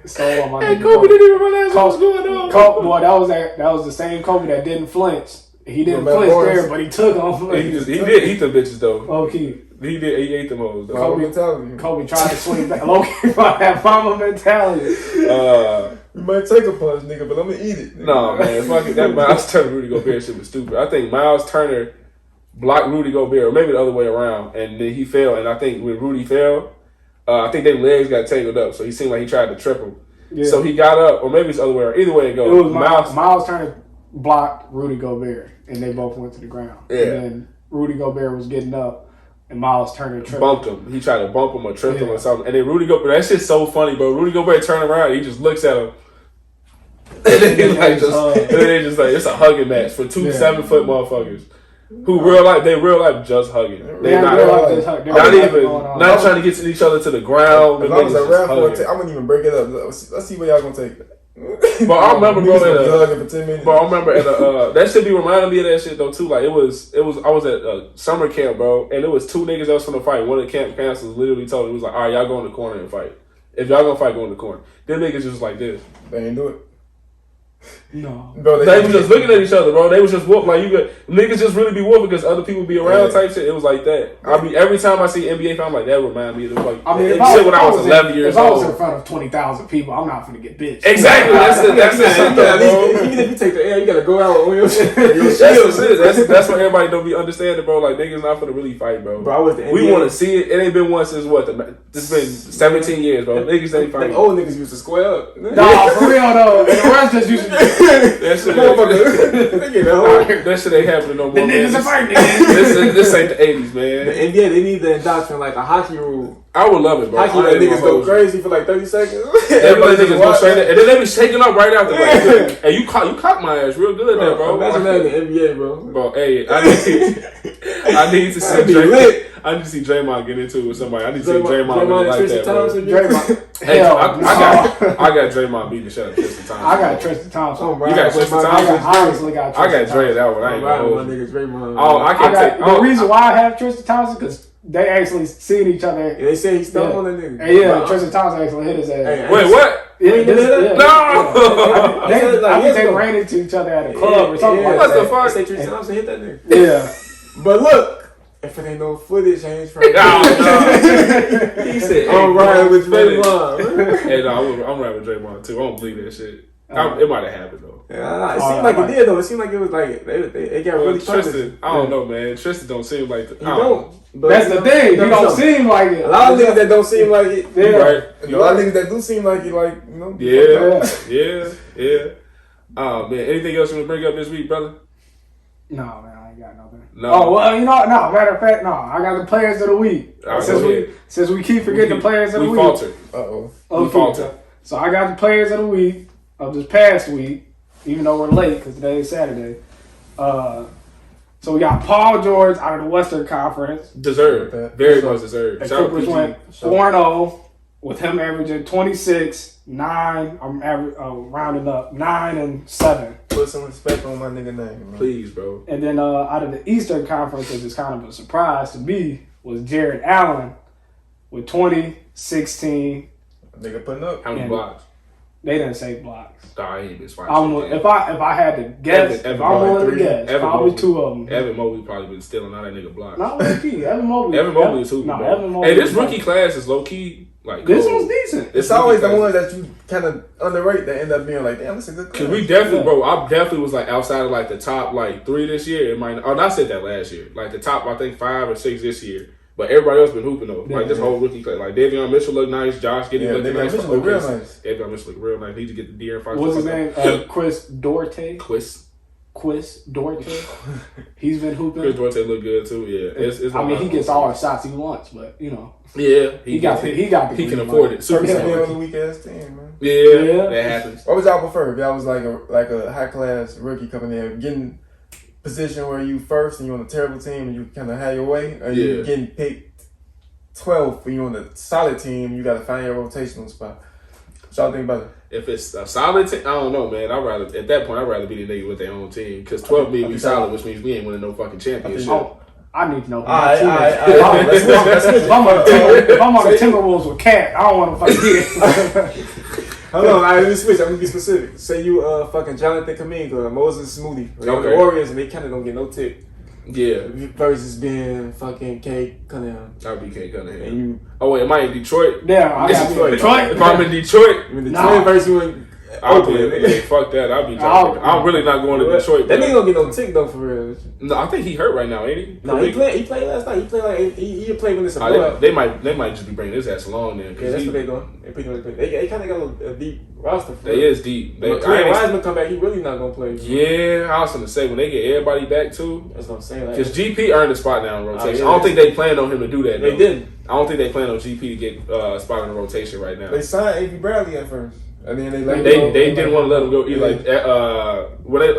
Stole on my nigga.
Hey, Kobe didn't even realize what was going on.
Boy, that was the same Kobe that didn't flinch. He didn't flinch there, but he took on.
He did eat the bitches though.
Okay.
He ate them hoes though.
Kobe tried to swing back. Low-key that mama mentality.
You might take a punch, nigga, but I'm gonna eat it. Nigga.
No, man. Fuck it. That Miles Turner Rudy Gobert shit was stupid. I think Miles Turner blocked Rudy Gobert, or maybe the other way around, and then he fell. And I think when Rudy fell, I think their legs got tangled up, so he seemed like he tried to trip him. Yeah. So he got up, or maybe it's the other way around. Either way it goes.
It was Miles Turner blocked Rudy Gobert, and they both went to the ground. Yeah. And then Rudy Gobert was getting up, and Miles Turner
bumped him. He tried to bump him or trip him or something. And then Rudy Gobert, that shit's so funny, bro. Rudy Gobert turned around, and he just looks at him. And then they just like, it's a hugging match for two 7-foot motherfuckers. Who real life just hugging. They're not trying to get to each other to the ground.
If I was a ref, I wouldn't even break it up. Let's see where y'all gonna take it.
But I remember, bro, that should be reminding me of that shit though too. Like I was at a summer camp, bro, and there was 2 niggas that was from the fight. One of the camp counselors literally told me, he was like, all right, y'all go in the corner and fight. If y'all gonna fight, go in the corner. Them niggas just like this.
They ain't do it.
No,
bro, they was just looking at each other, bro. They was just whooping like niggas just really be whooping because other people be around type shit. It was like that. I mean, every time I see NBA film, I'm like, that remind me of the like.
I mean,
when I was 11 years old.
If I was in front of 20,000 people, I'm not gonna get bitched.
Exactly. That's it.
Even if you take the air, you gotta go out on your shit.
That's what everybody don't be understanding, bro. Like niggas not gonna really fight, bro. We want to see it. It ain't been once since what? It's been 17 years, bro. Niggas ain't fighting.
Old niggas used to square up.
Nah, for real though. The rest just used to.
That shit ain't happening no more.
The niggas are fighting.
This ain't the 80s, man.
The NBA, they need to indoctrinate like a hockey rule.
I would love it, bro.
Hockey, like niggas go crazy for like 30 seconds.
Everybody niggas go straight there, and then they be shaking up right after. Like, hey, you caught my ass real good there, bro.
Imagine that in the NBA, bro.
Bro, hey, I need to see I need to see Draymond get into it with somebody. I need to see Draymond like that, bro. Hey, I got Draymond beating the shit out of Tristan Thompson.
I got Tristan Thompson.
You got Tristan Thompson?
I honestly got Tristan Thompson.
I got Dre that one. I ain't gonna hold you.
The reason why I have Tristan Thompson, because they actually seen each other.
Yeah, they say he stunk on that nigga.
Yeah, Tristan Thompson actually hit his ass.
Wait, what?
Yeah,
no!
I think they ran into each other at a club or something.
What the fuck?
Say Tristan Thompson hit that nigga.
Yeah.
But look. If it ain't no footage, I ain't from.
He said,
I'm riding with Draymond.
Hey, no, I'm riding with Draymond too. I don't believe that shit. It might have happened though.
Yeah, it seemed like it did though. It seemed like it was like they got really
Tristan. I don't know, man. Tristan don't seem like
he don't.
That's the thing. He don't seem like it.
A lot of niggas that don't seem like it.
Yeah. Right.
A lot of niggas that do seem like it, like you know.
Yeah. Oh man, anything else you want to bring up this week, brother?
No, man. I ain't got nothing.
No.
Oh well, no. Matter of fact, no. I got the players of the week. Since we keep forgetting the players of the week.
We faltered.
We faltered. So I got the players of the week of this past week, even though we're late because today is Saturday. So we got Paul George out of the Western Conference.
Deserved. Very much deserved.
The Clippers went 4-0 with him averaging 26, 9. I'm rounding up 9 and 7.
Put some respect on my nigga name, man.
Please, bro.
And then out of the Eastern Conference, which is kind of a surprise to me, was Jared Allen with 20, 16.
Nigga putting up.
How many blocks?
They didn't say blocks.
Nah, he ain't been
if I had to guess, if I'm willing to guess, probably 2 of them.
Evan Mobley probably been stealing all that nigga blocks.
Not low key. Evan Mobley
is hooping, bro.
Evan Mobley.
Hey, this rookie class is low key. Like
this one's decent.
It's always the ones that you kind of underrate that end up being like, damn, this is a good class.
Cause we definitely, bro. I definitely was like outside of like the top like 3 this year. It might. I said that last year. Like the top, I think 5 or 6 this year. But everybody else been hooping though. Like this whole rookie class. Like Davion Mitchell looked nice. Josh Giddey looked nice.
Mitchell look real nice.
Davion Mitchell look real nice. Need to get the De'Aaron Fox.
What's his name? Chris Duarte. Quis Duarte. He's been hooping.
Chris Duarte look good too. Yeah.
He gets all the shots he wants, but you know.
Yeah.
He can
afford it.
Super on a weak ass team, man.
Yeah. That happens.
What would y'all prefer if y'all was like a high class rookie coming in, getting position where you first and you on a terrible team and you kind of have your way, or you getting picked 12th when you on a solid team, you got to find your rotational spot. What y'all think about it?
If it's a solid team, I don't know, man. I'd rather be the nigga with their own team because 12 means we solid, which means we ain't winning no fucking championship.
I need to know.
If I'm
on the Timberwolves with Cat, I don't want to fucking get it.
Hold on, let me switch. I'm gonna be specific. Say you fucking Jonathan Kuminga, Moses Moody, the Warriors, and they kind of don't get no tip.
Yeah.
Versus being fucking Kate Cunningham.
That would be Kate Cunningham.
And you.
Oh wait, am I in Detroit?
Yeah, I got
Detroit. If I'm in Detroit,
Detroit versus you in
Fuck that. I'll be driving. I'm really not going to Detroit.
That nigga gonna get no tick though for real.
No, I think he hurt right now, ain't he?
No, he played last night. He played like he played when it's a blowout.
They might just be bringing his ass along then.
Yeah, that's what they doing. They kind of got a deep roster.
They is deep.
Wiseman come back, he really not gonna play.
Yeah, I was gonna say when they get everybody back too.
That's what I'm saying.
Because GP earned a spot now in rotation. I don't think they planned on him to do that.
They didn't.
I don't think they planned on GP to get a spot in the rotation right now.
They signed A.B. Bradley at first. And then
they didn't want to let him go.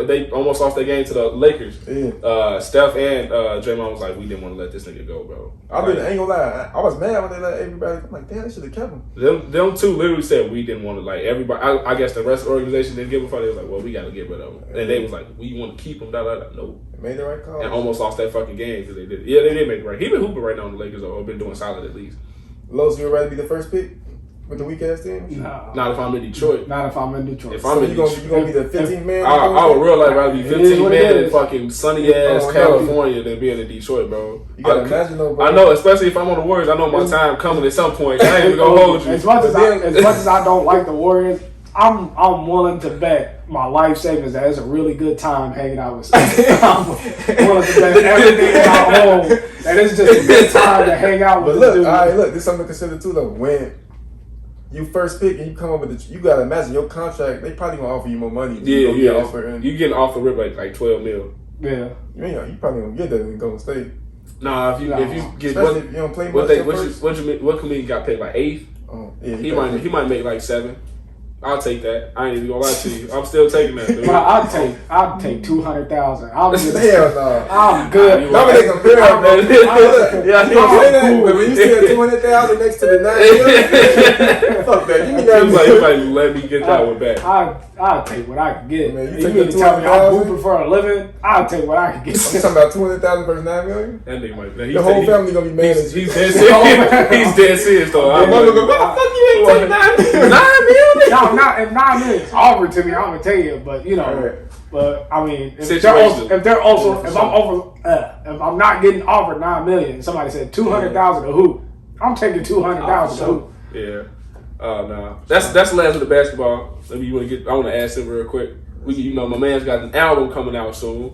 They almost lost their game to the Lakers.
Yeah.
Steph and Draymond was like, we didn't want to let this nigga go, bro.
I ain't gonna lie. I was mad when they let A.B. Bradley. I'm like, damn, they should have kept him.
Them two literally said we didn't want to, like, everybody. I guess the rest of the organization didn't give a fuck. They was like, well, we got to get rid of him. And they was like, we want to keep him. Nope.
Made the right call.
And almost lost that fucking game because they did it. Yeah, they did make it right. He been hooping right now on the Lakers, or been doing solid at least.
Los, you would rather be the first pick with the weak ass team?
No.
Not if I'm in Detroit.
Not if I'm in Detroit.
If I'm in Detroit,
you gonna be the 15th man?
I would real like rather be 15 man in fucking sunny ass California than being in Detroit, bro.
You gotta imagine though, bro.
I know, especially if I'm on the Warriors, I know my time coming at some point. I ain't even gonna hold you.
As much as I don't like the Warriors, I'm willing to bet my life savings that it's a really good time hanging out with Steve. I'm willing to bet everything I own that it's just a good time to hang out with.
But look, all right, look, this is something to consider too though. When you first pick and you come up with you gotta imagine your contract, they probably gonna offer you more money.
Yeah. You getting off the rip like 12 mil.
Yeah.
You probably gonna get that in Golden State.
Nah, if you get
especially if you don't play much.
What comedian got paid like 8th?
Oh, yeah,
he might make like 7. I'll take that. I ain't even gonna lie to you. I'm still taking that, dude.
But I'd take 200,000. I'm good.
Hell no.
I'm good.
Dominic compare, man.
Yeah,
but when you see a 200,000 next to the 9 million, fuck that. Give me that.
He's like, let me get that one back.
I'll take what I can get.
Man,
you mean to tell me I'm hooping for a living? I'll take what I can get.
I'm talking about 200,000 versus 9 million.
That nigga might.
The whole family gonna be mad at you.
He's dead serious. He's dead serious though.
I'm gonna go. What the fuck you ain't take 9 million? 9 million?
No, not if 9 million is offered to me, I'm gonna tell you. But you know,
right.
But I mean, if I'm not getting offered 9 million, somebody said 200,000 a hoop, I'm taking 200,000 a hoop.
Yeah. Nah. That's the last of the basketball. I want to ask him real quick. My man's got an album coming out soon.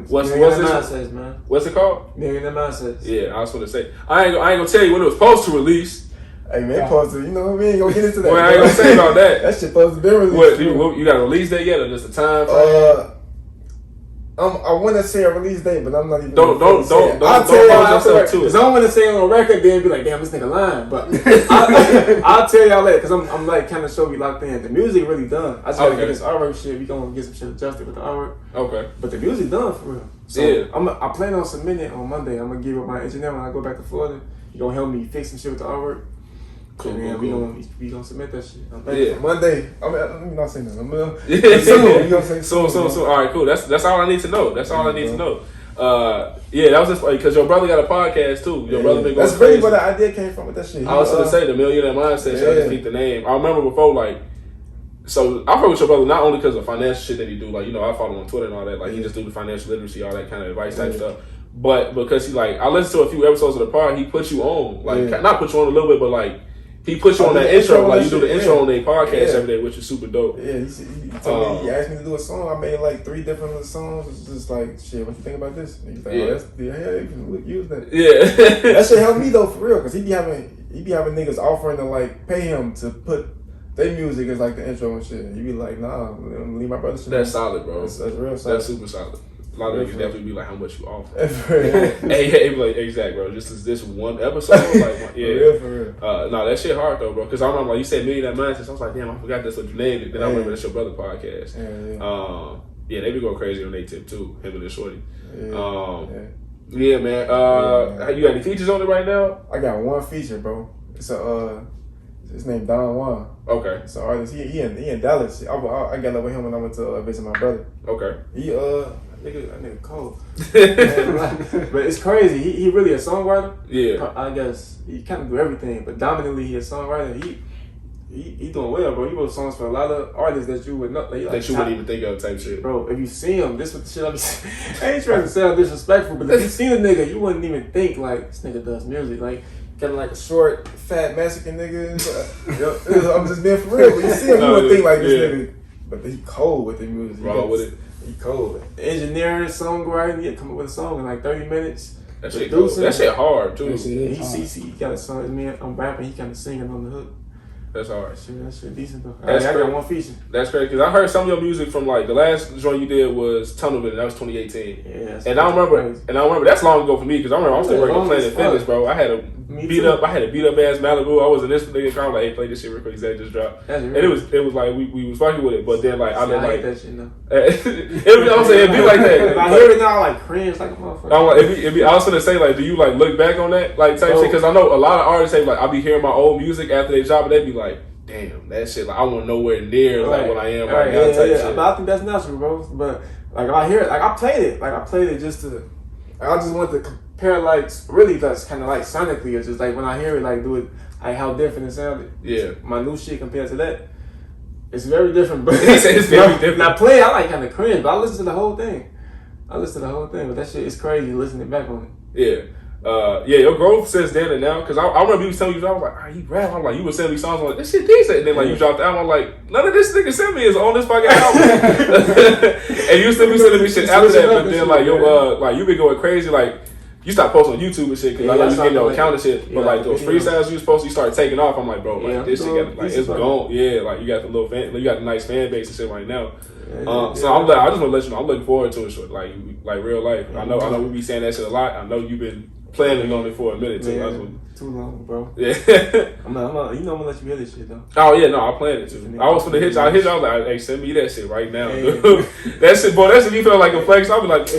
What's
this? Man.
What's it called?
Million Mindsets.
Yeah, I was gonna say. I ain't gonna tell you when it was supposed to release.
Hey man, supposed to. You know we ain't gonna get into that.
Well, I ain't gonna say about that.
That shit supposed to be released.
You got a release date yet, or just a time
frame? I want to say a release date, but I'm not even.
Don't
I'll tell y'all
yourself to it.
Cause I don't want to say it on record, then be like, damn, this nigga lying. But I'll tell y'all later, cause I'm like kind of sure we locked in. The music really done. I just gotta get this artwork shit. We gonna get some shit adjusted with the artwork.
Okay.
But the music done for real. So yeah. I plan on submitting it on Monday. I'm gonna give it my engineer when I go back to Florida. He gonna help me fix some shit with the artwork. Cool, and then we gonna submit that shit.
Monday. I'm not saying that.
Soon. All right, cool. That's all I need to know. That's all I need to know. That was just like because your brother got a podcast too. Your brother been going
That's really where the idea came from with that shit.
I was gonna say the Millionaire Mindset. Should I just keep the name? I remember before So I heard with your brother not only because of financial shit that he do, I follow him on Twitter and all that. Like he just do the financial literacy, all that kind of advice type stuff. But because he I listened to a few episodes of the pod, he put you on not put you on a little bit, but he put you on that intro, you do the intro on their podcast every day, which is super dope.
Yeah, he told me, he asked me to do a song. I made 3 different little songs. It's just shit, what you think about this? And he's like, you can use that.
Yeah.
That shit helped me though, for real, because he be having niggas offering to pay him to put their music as the intro and shit. And you be like, nah, leave my brother shit.
That's solid, bro.
That's real solid.
That's super solid. A lot of niggas definitely be like, how much you offer? Hey, be like, exact, bro. Just this one episode?
For real.
No, that shit hard, though, bro. Because I remember, you said Millionaire Mindset. I was like, damn, I forgot that's what you named it. Then I remember that's your brother podcast. They be going crazy on they tip, too. Him and the shorty. Yeah, man. You got any features on it right now?
I got one feature, bro. It's his name Don Juan.
Okay.
It's an artist. He in Dallas. I got up with him when I went to visit my brother.
Okay.
He nigga cold. But it's crazy. He really a songwriter.
Yeah.
I guess he kind of do everything, but dominantly he a songwriter. He doing well, bro. He wrote songs for a lot of artists that you would not that
you wouldn't even think of type shit.
Bro, if you see him, this is the shit I'm saying. I ain't trying to sound disrespectful, but if you see a nigga, you wouldn't even think this nigga does music. Kind of a short, fat Mexican nigga. I'm just being for real. But you see him, you wouldn't think this nigga. but he cold with the music.
Raw with it.
He cold. Engineering, songwriting, he come up with a song in like 30 minutes.
That shit cool. That shit hard too.
He got a song. Me, I'm rapping. He kind of singing on the hook.
That's hard.
That shit decent though.
I
got one feature.
That's crazy because I heard some of your music from like the last joint you did was Tunnel Vision. That was 2018.
Yeah.
And I remember that's long ago for me because I remember I was still working at Planet Fitness, bro. I had a beat up ass Malibu. I was in this nigga car like, hey, play this shit real quick. That just dropped. And it was like we was fucking with it, but then like I hate
that shit now.
I'm saying it'd be like that.
I hear it now, I like cringe like a motherfucker.
I was gonna say like, do you like look back on that like type shit? Because I know a lot of artists say like I'll be hearing my old music after they drop it, they be like, damn, that shit, like I want nowhere near like what I am right now. Shit.
But I think that's natural, bro. But like I hear it, like I played it just to, like, I just want to compare like really that's kind of like sonically. It's just like when I hear it, like do it, like how different it sounded.
Yeah,
my new shit compared to that, it's very different. But
it's very different.
Now play, I like kind of cringe, but I listen to the whole thing. But that shit is crazy listening back on it.
Yeah. Your growth since then and now, because I remember you telling me, I was like, he rap. I'm like, you would send me songs, I'm like, this shit decent. And then like you dropped the album, I'm like, none of this nigga sent me is on this fucking album. And you still be sending me shit after that, but then like like you been going crazy, like you stopped posting on YouTube and shit, because I know you getting your account and shit, but like those freestyles you was supposed to, you started taking off. I'm like, bro, like this shit got like it's gone. Yeah, like you got the little fan, you got the nice fan base and shit right now. So I'm like, I just want to let you know, I'm looking forward to it, short, like real life. I know we be saying that shit a lot. I know you've been planning on it for a minute too.
Yeah, too long, bro.
Yeah.
I'm not, you know I'm gonna let you hear this shit though.
Oh yeah, no, I planned it too. I was finna hit you. I was like, hey, send me that shit right now. Dude. That shit, boy, that shit you feel like a flex. I'll be like,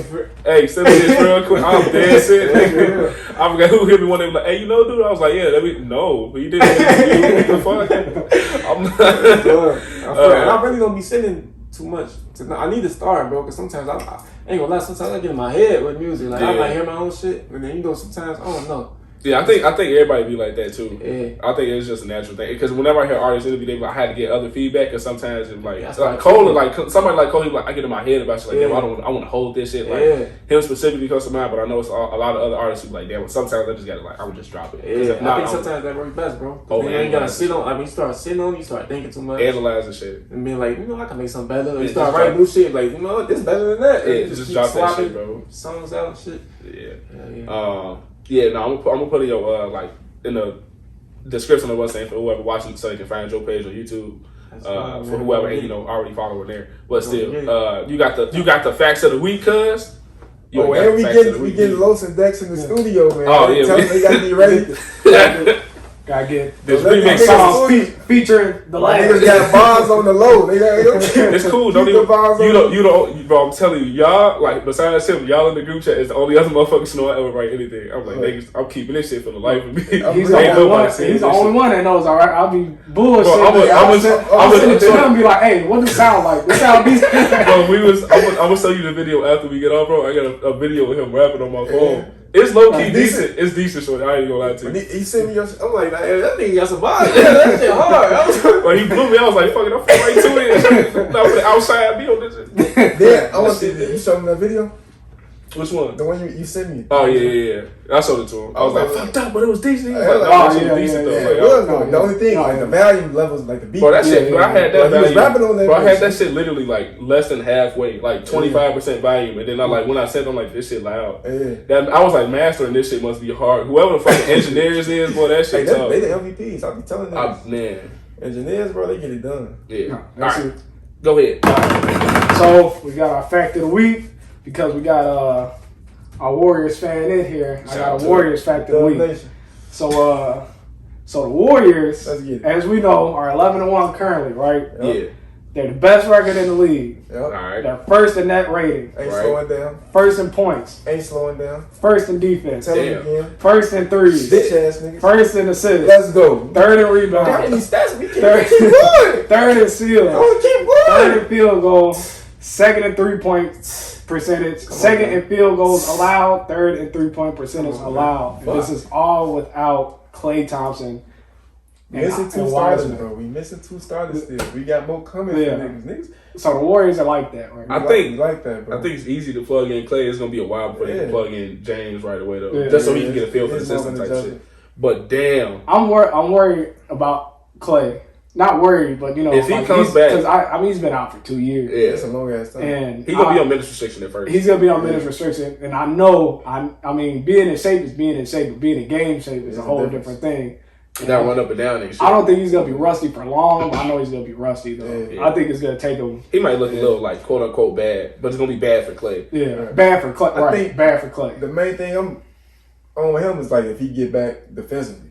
hey, send me this real quick. I'm dead shit. I forgot who hit me one day like, hey, you know, dude? I was like, yeah, no, but you didn't. What the fuck? I'm not.
I really don't be sending too much. I need to start, bro, because sometimes I ain't gonna lie, sometimes I get in my head with music. Like, I might hear my own shit, and then, sometimes, I don't know.
Yeah, I think everybody be like that too.
Yeah.
I think it's just a natural thing. Because whenever I hear artists interview, they be like, I had to get other feedback, because sometimes it's like Cole, like somebody like Cole, he be like, I get in my head about shit, like, damn, I want to hold this shit. Like, him specifically comes to mind, but I know it's a lot of other artists who be like, damn, sometimes I just gotta like, I would just drop it.
Yeah, I think sometimes that works best, bro. You ain't gotta sit on, like when you start sitting on, you start thinking too much.
Analyzing shit.
And being like, I can make something better. You start writing new shit, like, this better than that.
Yeah, just drop that shit, bro.
Songs out and shit.
Yeah. I'm gonna put in your like in the description of what's saying for whoever watching, so they can find your page on YouTube. For whoever already following there, but still, you got the facts of the week, cuz.
And we getting Los and Dex in the studio, man.
Oh yeah,
tell them they gotta be ready.
Gotta get this remix song featuring the last.
Niggas got bars on the low.
It's cool. Don't even. You don't, bro. I'm telling you, y'all, like, besides him, y'all in the group chat is the only other motherfuckers know I ever write anything. I'm like, niggas, I'm keeping this shit for the life of me.
He's the only one that knows. All right, I'll be bullshit.
I'm
gonna tell him, be like, hey, what does it sound like? This sound decent.
Bro, I'm gonna show you the video after we get off, bro. I got a video of him rapping on my phone. It's low key decent. It's decent, short. I ain't gonna lie to you.
He sent me your. I'm like, hey, that nigga got some body. That shit hard.
But he blew me. I was like, fuck it, I'm right to it. I was outside be on this shit.
Yeah, I want you showed me that video.
Which one?
The one you sent me.
Oh yeah. I showed it to him. I was like, fucked up, but it was decent. He was like, decent
though. The only thing, like the volume levels, like the beat.
Bro, that shit. Bro, I had that volume.
He was rapping on that.
Bro, I had that shit literally like less than halfway, like 25% volume, and then I like when I said, I'm like, this shit loud. That I was like, mastering this shit must be hard. Whoever the fucking engineers is, boy, that shit tough.
They the MVPs. I be telling them.
Man,
engineers, bro, they get it done.
Yeah. All right, go ahead.
So we got our fact of the week because we got a Warriors fan in here. I got a Warriors fact of the week. So the Warriors, as we know, are 11-1 currently, right?
Yeah.
They're the best record in the league.
Yep.
All right.
They're first in net rating.
Ain't slowing down.
First in points.
Ain't slowing down.
First in defense.
Tell him again.
First in threes.
Bitch ass niggas.
First in assists.
Let's go.
Third in rebounds.
Got any stats? We can't keep going.
Third in steals.
Oh, keep going.
Third in field goals. Second in 3-point percentage. Second in field goals allowed. Third in 3-point percentage allowed. And this is all without Klay Thompson.
Missing two starters, bro. We missing two starters still. We got more coming for niggas.
So the Warriors are like that, right?
I think
like that, bro.
I think it's easy to plug in Klay. It's gonna be a while before they can plug in James right away, though,
Yeah,
just so he can get a feel for the system type shit. But damn,
I'm worried about Klay not worried, but
if he comes back,
because I mean he's been out for 2 years.
Yeah, it's a long ass time.
And
he's gonna be on minutes restriction at first.
He's gonna be on minutes restriction, and I know. I mean, being in shape is being in shape, but being in game shape is a whole different thing.
You gotta run up and down and shit.
I don't think he's gonna be rusty for long, but I know he's gonna be rusty though. Yeah. I think it's gonna take him.
He might look a little like quote unquote bad, but it's gonna be bad for Clay.
Yeah, bad for Clay. I think bad for Clay.
The main thing I'm on with him is like if he get back defensively.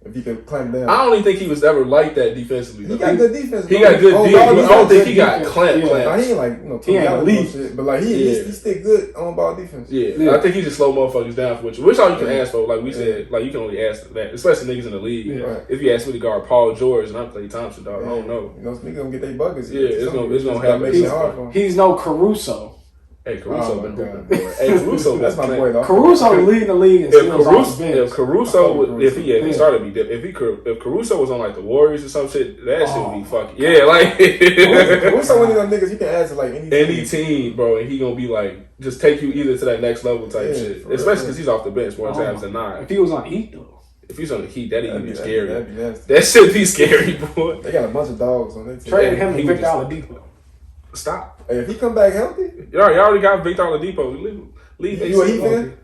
If he could clamp down.
I don't even think he was ever like that defensively.
He got good defense.
He got good defense. I don't think he got clamp.
He ain't like
he ain't elite,
shit, but like he still good on ball defense.
Yeah. I think he just slow motherfuckers down for which all you can ask for. Like we said, like you can only ask that, especially niggas in the league.
Yeah. Right.
If you ask me to guard Paul George and I'm Klay Thompson, dog, I don't know.
You know, niggas gonna get their buckets.
Yeah, it's gonna happen.
He's no Caruso.
Hey, Caruso been hooping, boy. Hey, Caruso,
that's my boy, though.
Caruso leading the league and steals off the bench.
If Caruso, if he started to be different. If Caruso was on like the Warriors or some shit, that shit would be fucking like.
Caruso one of them niggas you can add to like any
team, bro, and he gonna be like just take you either to that next level type shit. Especially because he's off the bench more times than not.
If he was on Heat though.
If he's on the Heat, that'd be scary.
That'd be nasty.
That shit be scary, boy.
They got a bunch of dogs on their team.
Trade him and Victor Oladipo.
Stop.
Hey, if he come back healthy,
you already got Victor Oladipo. Leave.
You a Heat fan?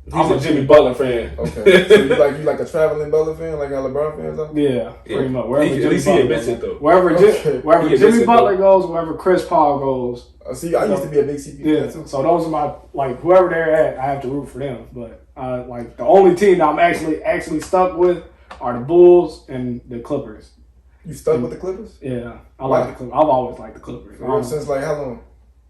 He's a Jimmy Butler fan.
Okay, so you like a traveling Butler fan, like a LeBron fan or something?
Yeah, pretty much.
At least he admits it though.
Wherever Jimmy Butler goes, wherever Chris Paul goes.
See, I used to be a big CP fan too.
So those are my whoever they're at, I have to root for them. But like the only team that I'm actually stuck with are the Bulls and the Clippers.
You stuck with the Clippers?
Yeah, I like the Clippers. I've always liked the Clippers.
Since like how long?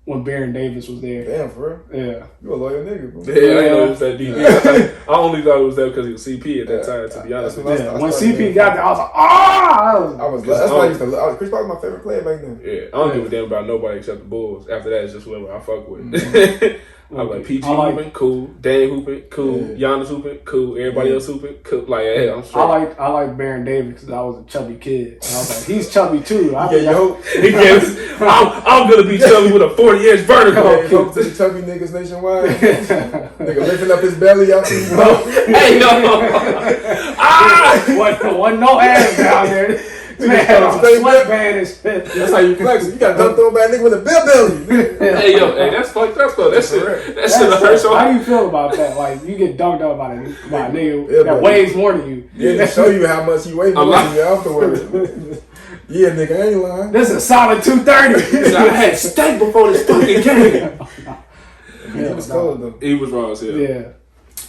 When Baron Davis was there.
Damn, for real?
Yeah.
You a loyal nigga, bro.
Yeah, I didn't know it was that deep. I only thought it was that because he was CP at that time, to be honest with you.
When CP got there, I was like,
that's why I used to Chris Paul was my favorite player back then.
Yeah, I don't give a damn about nobody except the Bulls. After that, it's just whoever I fuck with. I'm like PG hooping, cool. Dame hooping, cool. Giannis hooping, cool. Everybody else hooping, cool. Like, hey, I'm straight.
I like Baron Davis because I was a chubby kid. And I was like, he's chubby too.
I'm gonna be chubby with a 40-inch vertical.
Hey, come to the chubby niggas nationwide. Nigga lifting up his belly out to his mouth.
Hey, no.
Wasn't no ass down there. Man, sweatband and shit.
That's how you flex it. You got done throwing back nigga with a bill belly.
Hey, that's fucked up though. That shit hurts.
How do you feel about that? Like you get dunked up by a nigga that weighs more than you.
Yeah, to show you how much he weighs more than you afterwards. Yeah, nigga, I ain't lying.
This is a solid 230.
I had steak before this fucking game.
He was cold though.
He was raw as hell.
Yeah.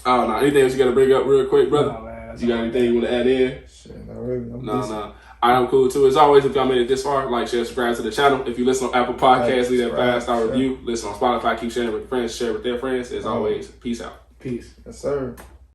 Oh no, anything else you gotta bring up real quick, brother?
No, man,
you got anything you want to add in?
Shit, not really.
No. I'm cool too. As always, if y'all made it this far, like, share, subscribe to the channel. If you listen on Apple Podcasts, leave that 5-star review. Listen on Spotify, keep sharing with friends, share with their friends. As always, peace out.
Peace.
Yes, sir.